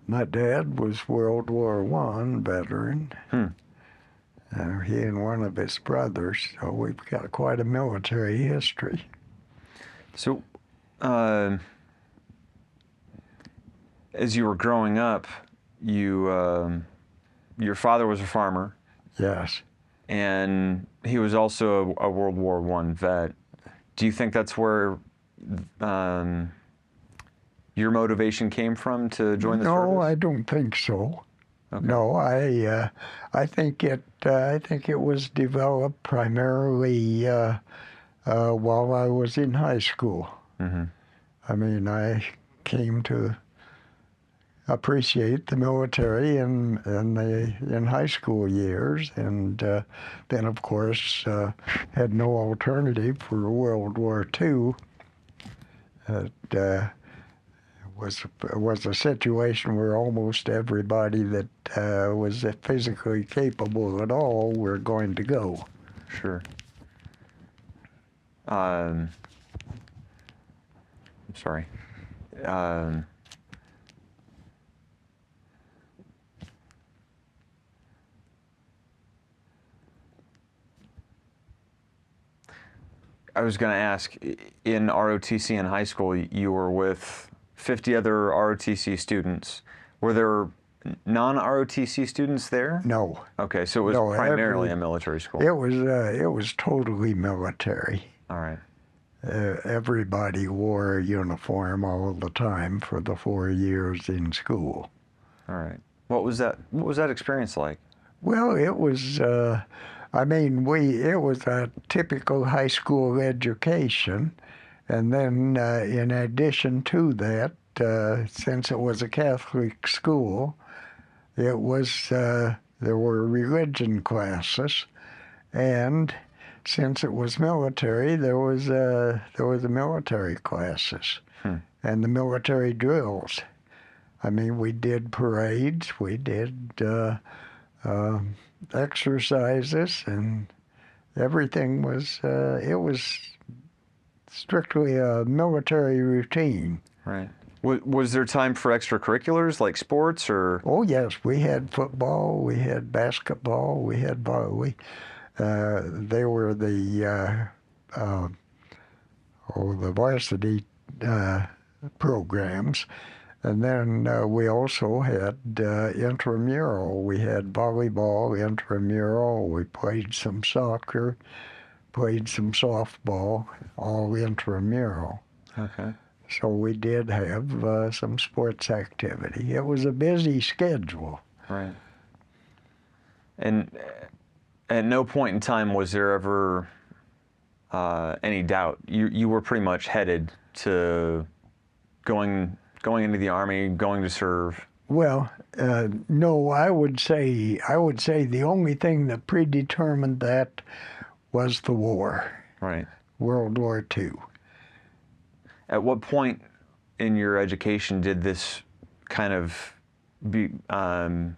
My dad was World War I veteran. He and one of his brothers, so we've got quite a military history. So, as you were growing up, your father was a farmer. Yes. And he was also a World War I vet. Do you think that's where your motivation came from to join the service? No, I don't think so. Okay. No, I think it was developed primarily while I was in high school. I mean, I came to appreciate the military in high school years, and then of course had no alternative for World War II. It was a situation where almost everybody that was physically capable at all were going to go. Sure. I'm sorry. I was going to ask, in ROTC in high school, you were with 50 other ROTC students. Were there non-ROTC students there? No. Okay, so it was primarily a military school. It was totally military. All right. Everybody wore a uniform all the time for the 4 years in school. All right. What was that experience like? Well, it was. It was a typical high school education, and then in addition to that, since it was a Catholic school, it was there were religion classes, and since it was military, there was the military classes and the military drills. I mean, we did parades, we did exercises, and everything was it was strictly a military routine. Right. Was there time for extracurriculars like sports or? Oh yes, we had football, we had basketball, we had they were the varsity programs. And then we also had intramural. We had volleyball, intramural. We played some soccer, played some softball, all intramural. Okay. So we did have some sports activity. It was a busy schedule. Right. And at no point in time was there ever any doubt. You were pretty much headed to going into the Army, going to serve. Well, no, I would say the only thing that predetermined that was the war, Right. World War II. At what point in your education did this kind of become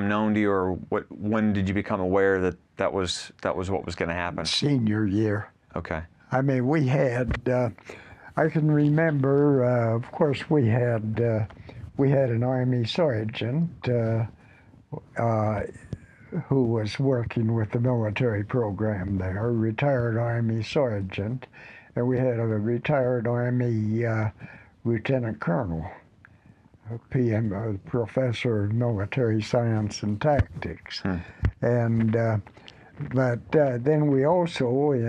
known to you, or when did you become aware that was what was going to happen? Senior year. Okay. I mean, we had. I can remember. Of course, we had an Army sergeant who was working with the military program there, a retired Army sergeant, and we had a retired Army lieutenant colonel, a PM, professor of military science and tactics, and but then we also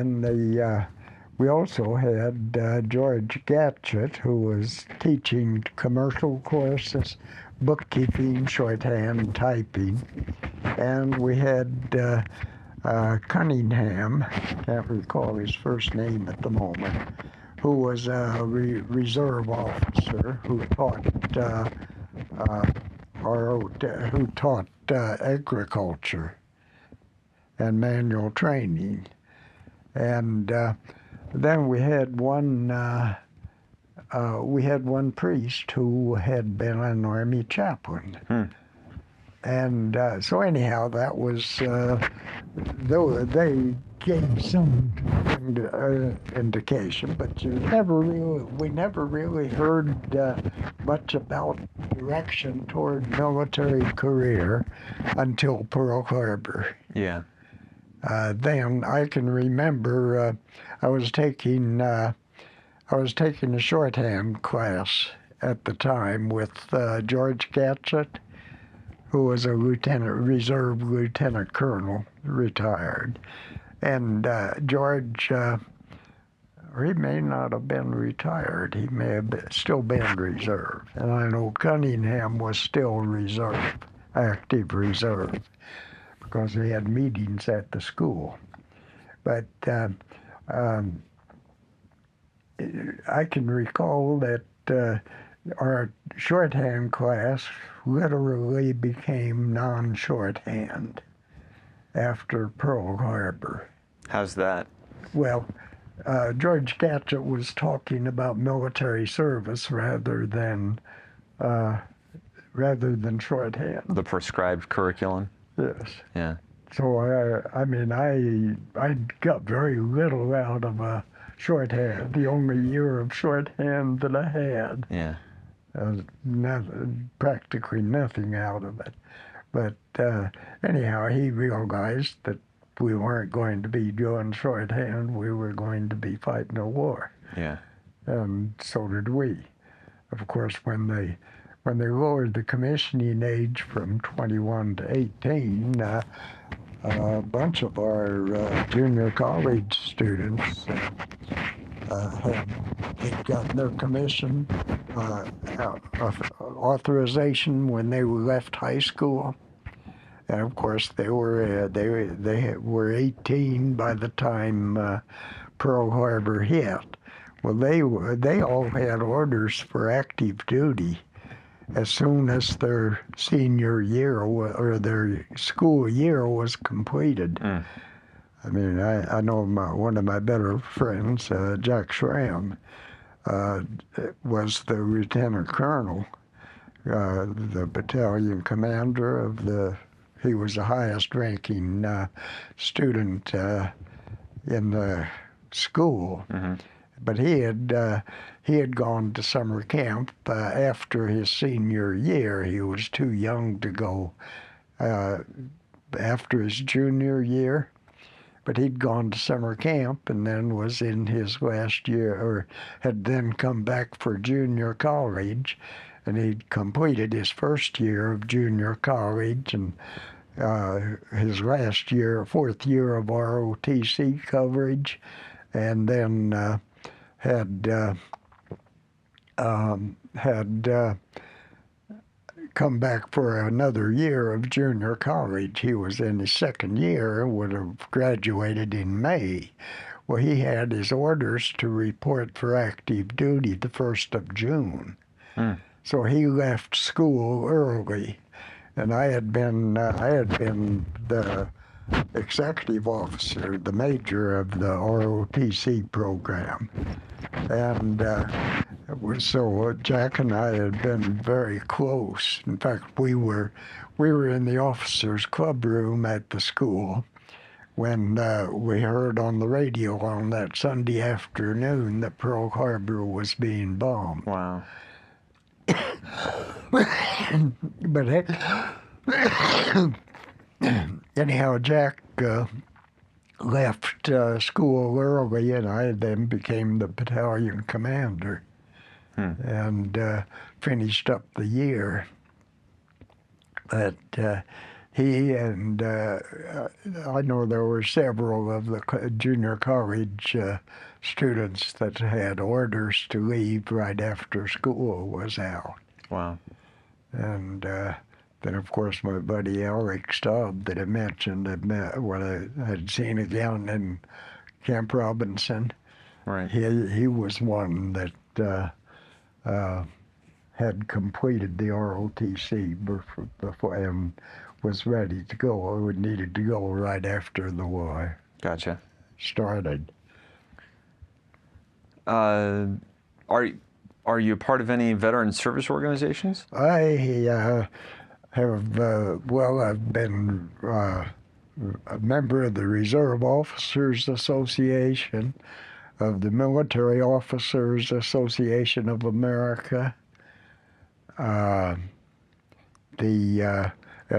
had George Gatchett, who was teaching commercial courses, bookkeeping, shorthand, typing, and we had Cunningham, can't recall his first name at the moment, who was a reserve officer who taught agriculture and manual training. And then we had one priest who had been an Army chaplain. And so anyhow, that was, though they gave some indication, but we never really heard much about direction toward military career until Pearl Harbor. Yeah. Then I can remember I was taking a shorthand class at the time with George Gatchett, who was a reserve lieutenant colonel, retired. And George, or he may not have been retired. He may have still been reserve. And I know Cunningham was still reserve, active reserve, because they had meetings at the school. But I can recall that our shorthand class literally became non-shorthand after Pearl Harbor. How's that? Well, George Gatchett was talking about military service rather than shorthand. The prescribed curriculum? Yes. Yeah. So I got very little out of a shorthand. The only year of shorthand that I had. Yeah. Practically nothing out of it. But anyhow, he realized that we weren't going to be doing shorthand. We were going to be fighting a war. Yeah. And so did we. Of course, when they lowered the commissioning age from 21 to 18, a bunch of our junior college students had gotten their commission authorization when they left high school, and of course they were 18 by the time Pearl Harbor hit. Well, they all had orders for active duty as soon as their senior year or their school year was completed. I mean, I know one of my better friends, Jack Schramm, was the lieutenant colonel, the battalion commander he was the highest ranking student in the school. Mm-hmm. But he had gone to summer camp after his senior year. He was too young to go after his junior year. But he'd gone to summer camp and then was in his last year, or had then come back for junior college. and he'd completed his first year of junior college and his last year, fourth year of ROTC coverage, and then had come back for another year of junior college. He was in his second year, would have graduated in May. Well, he had his orders to report for active duty the 1st of June. So he left school early, and I had been the executive officer, the major of the ROTC program. And so Jack and I had been very close. In fact, we were in the officers' club room at the school when we heard on the radio on that Sunday afternoon that Pearl Harbor was being bombed. Wow. But anyhow, Jack left school early, and I then became the battalion commander and finished up the year. But he and I know there were several of the junior college students that had orders to leave right after school was out. Wow. And then, of course, my buddy Eric Stubb that I mentioned, what I had seen again in Camp Robinson. Right. He was one that had completed the ROTC before and was ready to go, or needed to go right after the war Gotcha. started. Are you part of any veteran service organizations? I have, I've been a member of the Reserve Officers Association, of the Military Officers Association of America, and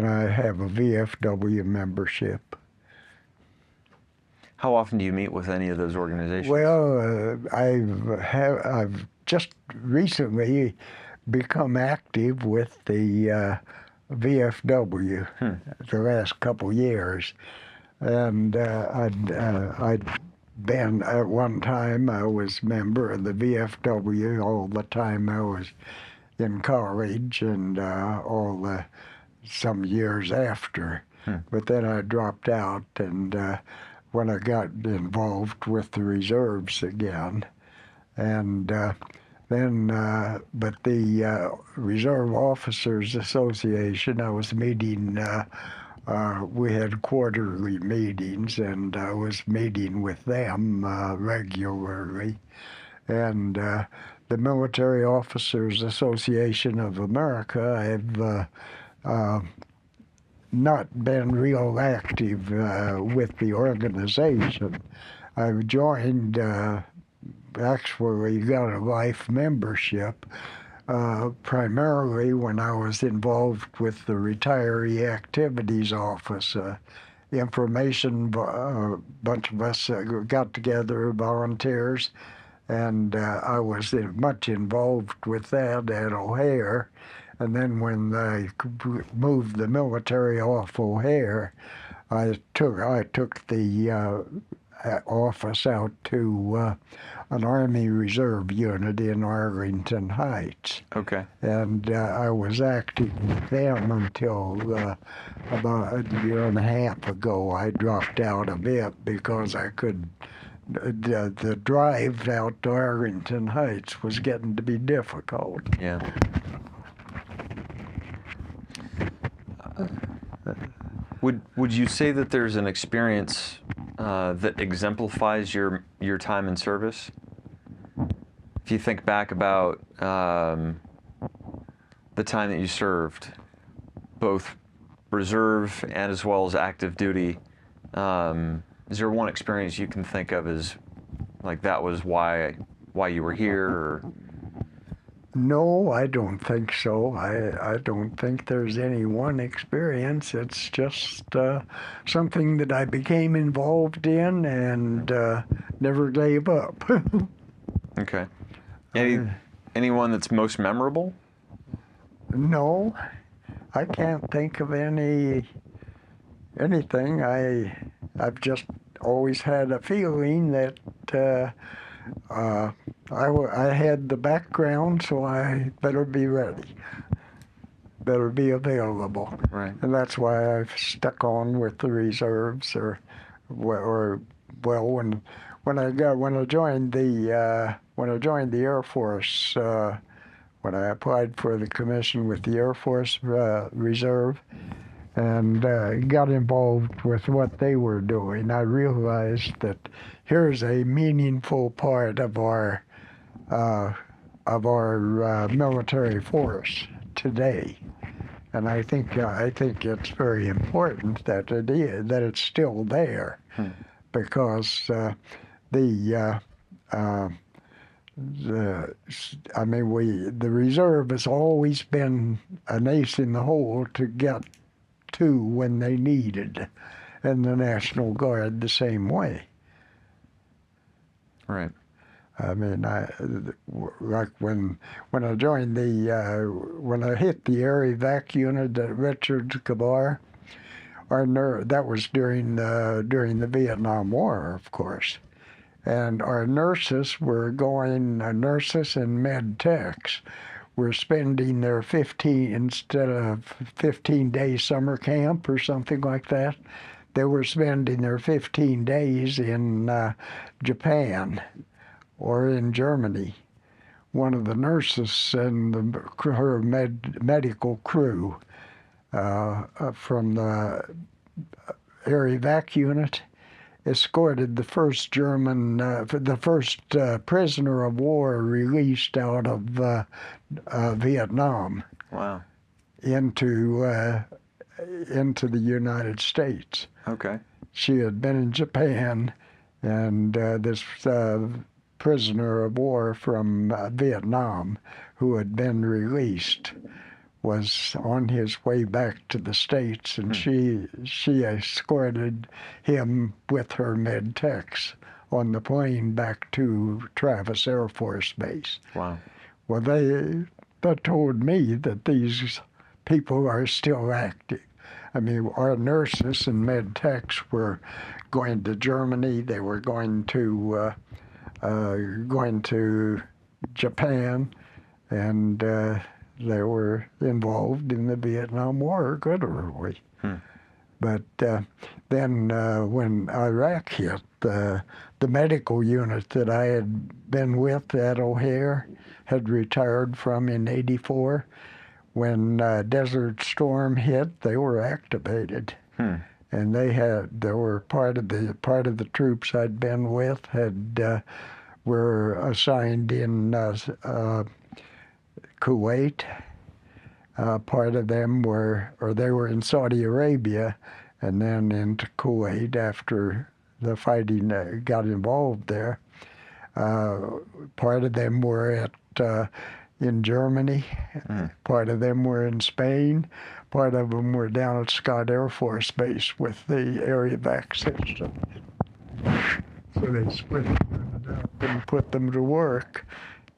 I have a VFW membership. How often do you meet with any of those organizations? Well, I've just recently become active with the VFW the last couple years, and I'd been at one time I was member of the VFW all the time I was in college and some years after, but then I dropped out and when I got involved with the reserves again, and but the Reserve Officers Association, I was meeting, we had quarterly meetings, and I was meeting with them regularly. And the Military Officers Association of America, I've not been real active with the organization. I've joined, actually got a life membership, primarily when I was involved with the Retiree Activities Office. Information, a bunch of us got together, volunteers, and I was much involved with that at O'Hare. And then when they moved the military off O'Hare, I took the office out to an Army Reserve unit in Arlington Heights. Okay. And I was active with them until about a year and a half ago. I dropped out of it because I could. The drive out to Arlington Heights was getting to be difficult. Yeah. Would you say that there's an experience that exemplifies your time in service? If you think back about the time that you served, both reserve and as well as active duty, is there one experience you can think of as like that was why you were here? Or? No, I don't think so. I don't think there's any one experience. It's just something that I became involved in and never gave up. Okay. Anyone that's most memorable? No, I can't think of anything. I've just always had a feeling that I had the background, so I better be ready, better be available, Right. and that's why I've stuck on with the reserves, or well, when I joined the Air Force. When I applied for the commission with the Air Force Reserve and got involved with what they were doing, I realized that here's a meaningful part of our military force today, and I think it's very important that it's still there, because the the reserve has always been an ace in the hole to get to when they needed, and the National Guard the same way. Right. I mean, like when I joined when I hit the air evac unit at Richards Kabar, that was during the Vietnam War, of course. And our nurses and med techs were spending their 15-day summer camp or something like that. They were spending their 15 days in Japan or in Germany. One of the nurses and her medical crew from the air evac unit escorted the first prisoner of war released out of Vietnam. Wow. into the United States. Okay. She had been in Japan, and this prisoner of war from Vietnam, who had been released, was on his way back to the States, and she escorted him with her med techs on the plane back to Travis Air Force Base. Wow. Well, they told me that these people are still active. I mean, our nurses and med techs were going to Germany. They were going to Japan, and they were involved in the Vietnam War, literally. But then when Iraq hit, the medical unit that I had been with at O'Hare had retired from in '84. When Desert Storm hit, they were activated, and there were part of the troops I'd been with were assigned in Kuwait. Part of them they were in Saudi Arabia, and then into Kuwait after the fighting got involved there. Part of them were in Germany. Part of them were in Spain. Part of them were down at Scott Air Force Base with the air evac system. So they split them up and put them to work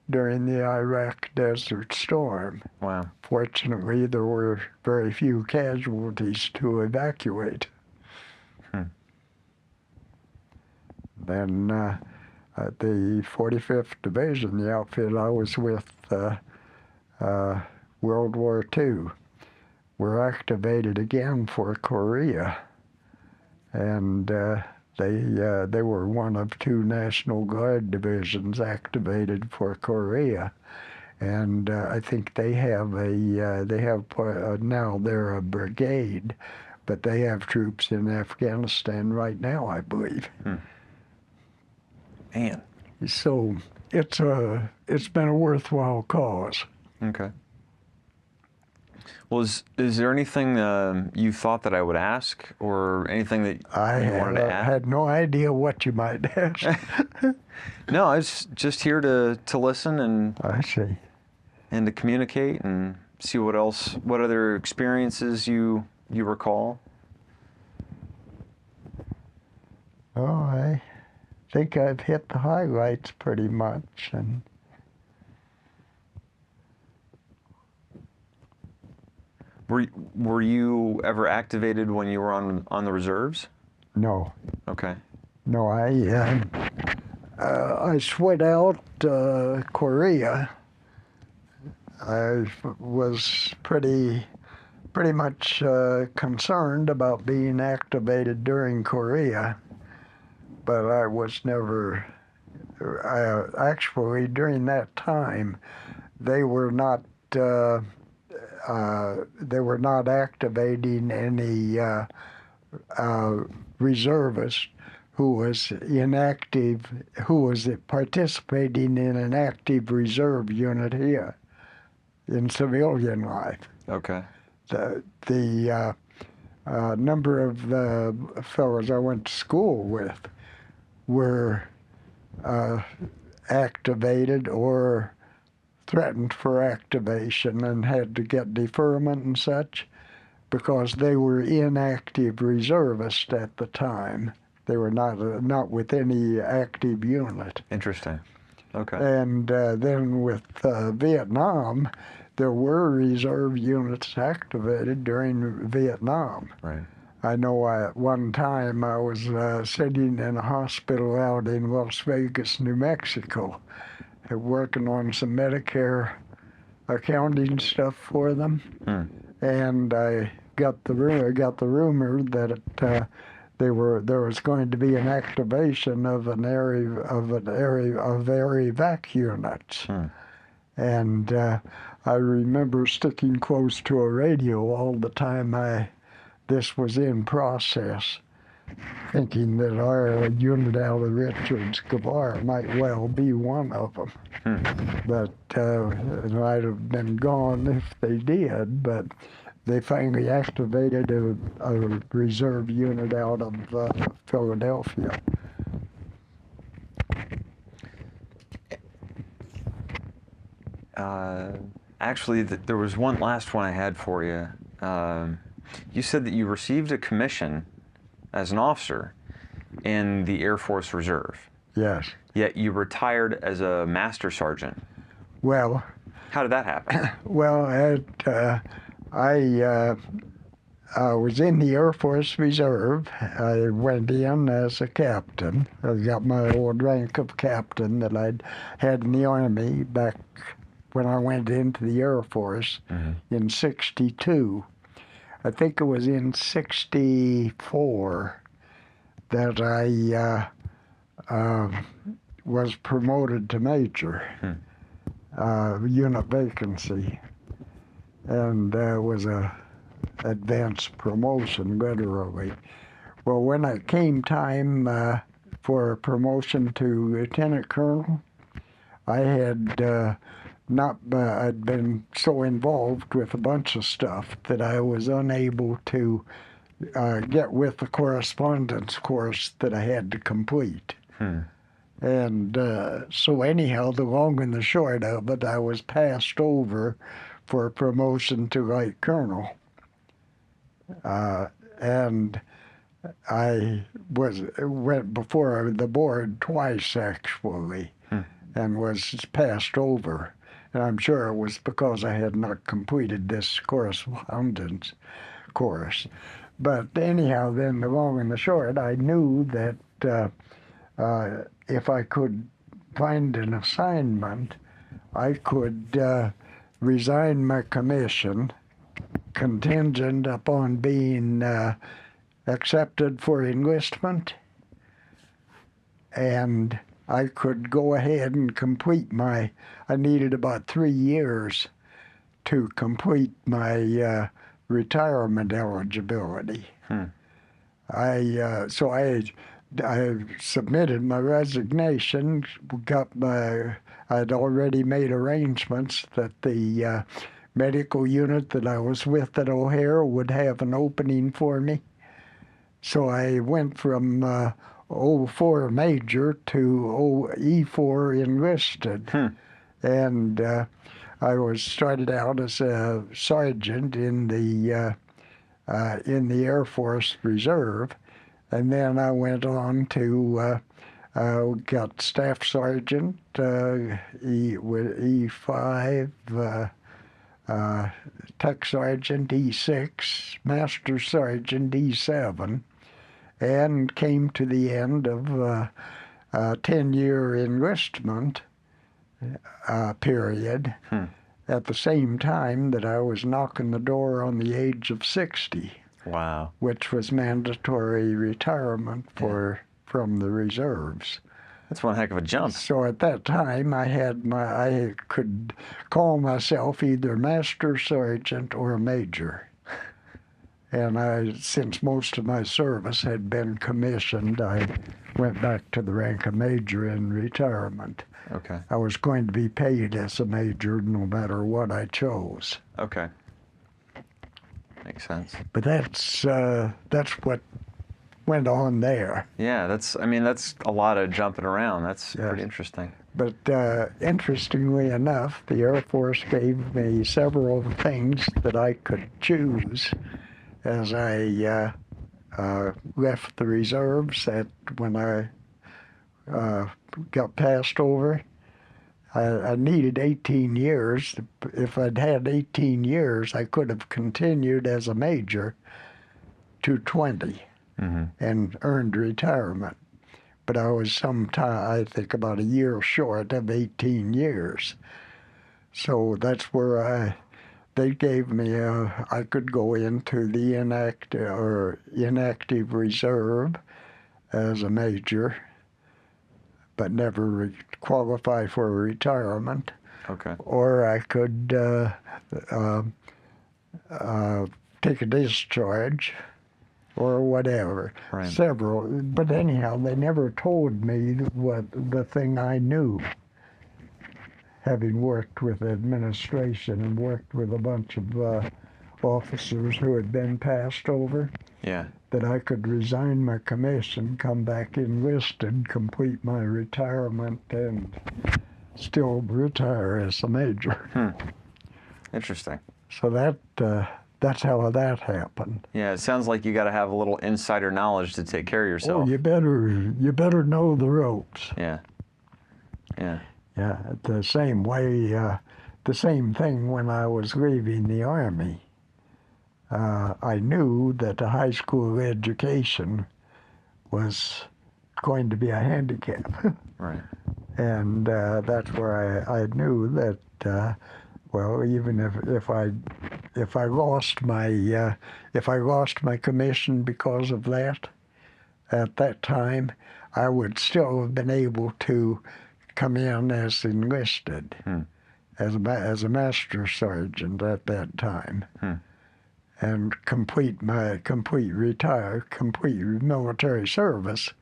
during the Iraq Desert Storm. Wow. Fortunately, there were very few casualties to evacuate. Then at the 45th Division, the outfit I was with, World War II, were activated again for Korea, and they were one of two National Guard divisions activated for Korea, and I think now they're a brigade, but they have troops in Afghanistan right now, I believe. Man. So it's been a worthwhile cause. Okay. Well, is there anything you thought that I would ask, or anything that you wanted to add? I had no idea what you might ask. No, I was just here to listen and I see. and to communicate and see what other experiences you recall. Oh, I think I've hit the highlights pretty much, and Were you ever activated when you were on the reserves? No, Okay. no, I sweat out Korea. I was pretty much concerned about being activated during Korea, but I was never. Actually, during that time, they were not. They were not activating any reservist who was inactive, who was participating in an active reserve unit here in civilian life. Okay. The number of fellows I went to school with were activated or threatened for activation and had to get deferment and such because they were inactive reservists at the time. They were not with any active unit. Interesting. Okay. And then with Vietnam, there were reserve units activated during Vietnam. Right. I know at one time I was sitting in a hospital out in Las Vegas, New Mexico, working on some Medicare accounting stuff for them. And I got the rumor that there was going to be an activation of an area of evac units. And I remember sticking close to a radio all the time this was in process, thinking that our unit out of Richards Gavar might well be one of them. But it might have been gone if they did, but they finally activated a reserve unit out of Philadelphia. Actually, there was one last one I had for you. You said that you received a commission as an officer in the Air Force Reserve. Yes. Yet you retired as a master sergeant. Well. How did that happen? Well, I was in the Air Force Reserve. I went in as a captain. I got my old rank of captain that I'd had in the Army back when I went into the Air Force in '62. I think it was in '64 that I was promoted to major, unit vacancy, and was a advanced promotion, literally. Well, when it came time for a promotion to lieutenant colonel, I had I'd been so involved with a bunch of stuff that I was unable to get with the correspondence course that I had to complete. And so anyhow, the long and the short of it, I was passed over for a promotion to light colonel. And I went before the board twice, actually, and was passed over. And I'm sure it was because I had not completed this correspondence course. But anyhow, then the long and the short, I knew that if I could find an assignment, I could resign my commission contingent upon being accepted for enlistment, and I could go ahead and complete I needed about 3 years to complete my retirement eligibility. So I submitted my resignation, I'd already made arrangements that the medical unit that I was with at O'Hare would have an opening for me. So I went from 04 major to E4 enlisted. And I started out as a sergeant in the Air Force Reserve, and then I went on to got staff sergeant with E5. Tech Sergeant E6, Master Sergeant E7, and came to the end of a 10-year enlistment period at the same time that I was knocking the door on the age of 60. Wow. Which was mandatory retirement from the reserves. That's one heck of a jump. So at that time, I could call myself either Master Sergeant or Major. And since most of my service had been commissioned, I went back to the rank of Major in retirement. Okay. I was going to be paid as a Major no matter what I chose. Okay. Makes sense. But that's what went on there. Yeah, that's a lot of jumping around. That's pretty interesting. But interestingly enough, the Air Force gave me several things that I could choose as I left the reserves when I got passed over. I needed 18 years. If I'd had 18 years, I could have continued as a major to 20 and earned retirement. But I was I think about a year short of 18 years. So that's where they gave me I could go into the inactive reserve as a major, but never qualify for retirement. Okay. Or I could take a discharge or whatever. Right. Several. But anyhow, they never told me what the thing I knew, having worked with administration and worked with a bunch of officers who had been passed over. Yeah. That I could resign my commission, come back enlisted, complete my retirement, and still retire as a major. Interesting. So that's how that happened. Yeah, it sounds like you got to have a little insider knowledge to take care of yourself. Oh, you better know the ropes. Yeah. Yeah. Yeah, the same way, the same thing when I was leaving the Army. I knew that a high school education was going to be a handicap. Right. And that's where I knew that, even if I lost my commission because of that, at that time, I would still have been able to come in as enlisted, as a master sergeant at that time. And complete military service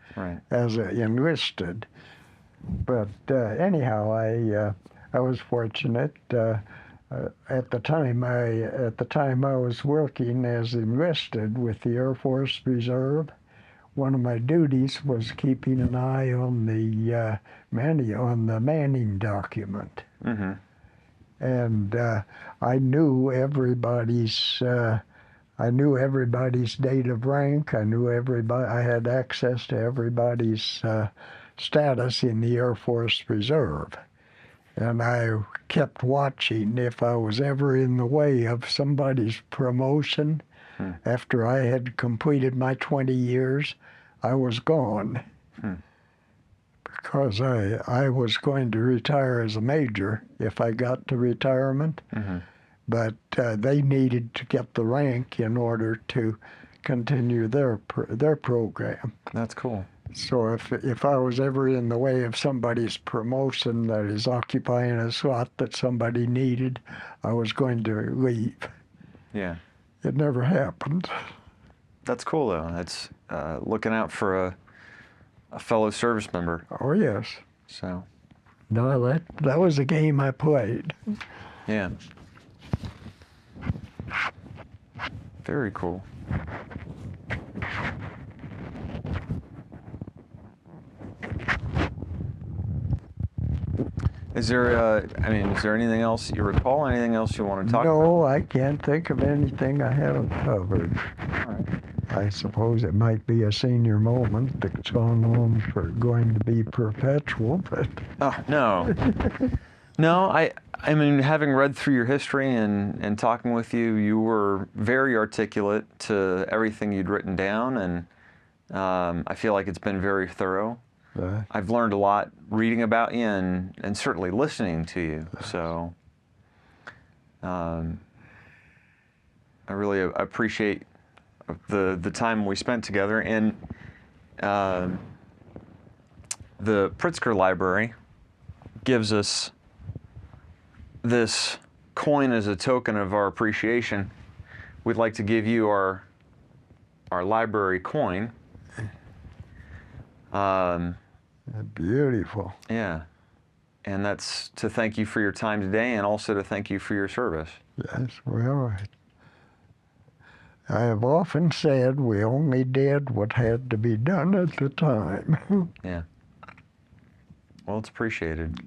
as enlisted. But anyhow, I was fortunate. At the time I was working as enlisted with the Air Force Reserve. One of my duties was keeping an eye on the Manning document. And I knew everybody's date of rank. I knew everybody. I had access to everybody's status in the Air Force Reserve, and I kept watching if I was ever in the way of somebody's promotion. After I had completed my 20 years, I was gone. Because I was going to retire as a major if I got to retirement, but they needed to get the rank in order to continue their program. That's cool. So if I was ever in the way of somebody's promotion that is occupying a slot that somebody needed, I was going to leave. Yeah. It never happened. That's cool, though. That's looking out for a fellow service member. Oh, yes. So. No, that was a game I played. Yeah. Very cool. Is there anything else you recall? Anything else you want to talk about? No, I can't think of anything I haven't covered. All right. I suppose it might be a senior moment that's gone on for going to be perpetual, but... Oh, no. No, I mean, having read through your history and talking with you, you were very articulate to everything you'd written down, and I feel like it's been very thorough. Right. I've learned a lot reading about you and certainly listening to you. So I really appreciate the time we spent together. And the Pritzker Library gives us this coin as a token of our appreciation. We'd like to give you our library coin. Beautiful. Yeah, and that's to thank you for your time today, and also to thank you for your service. Yes, well, I have often said we only did what had to be done at the time. Yeah. Well, it's appreciated.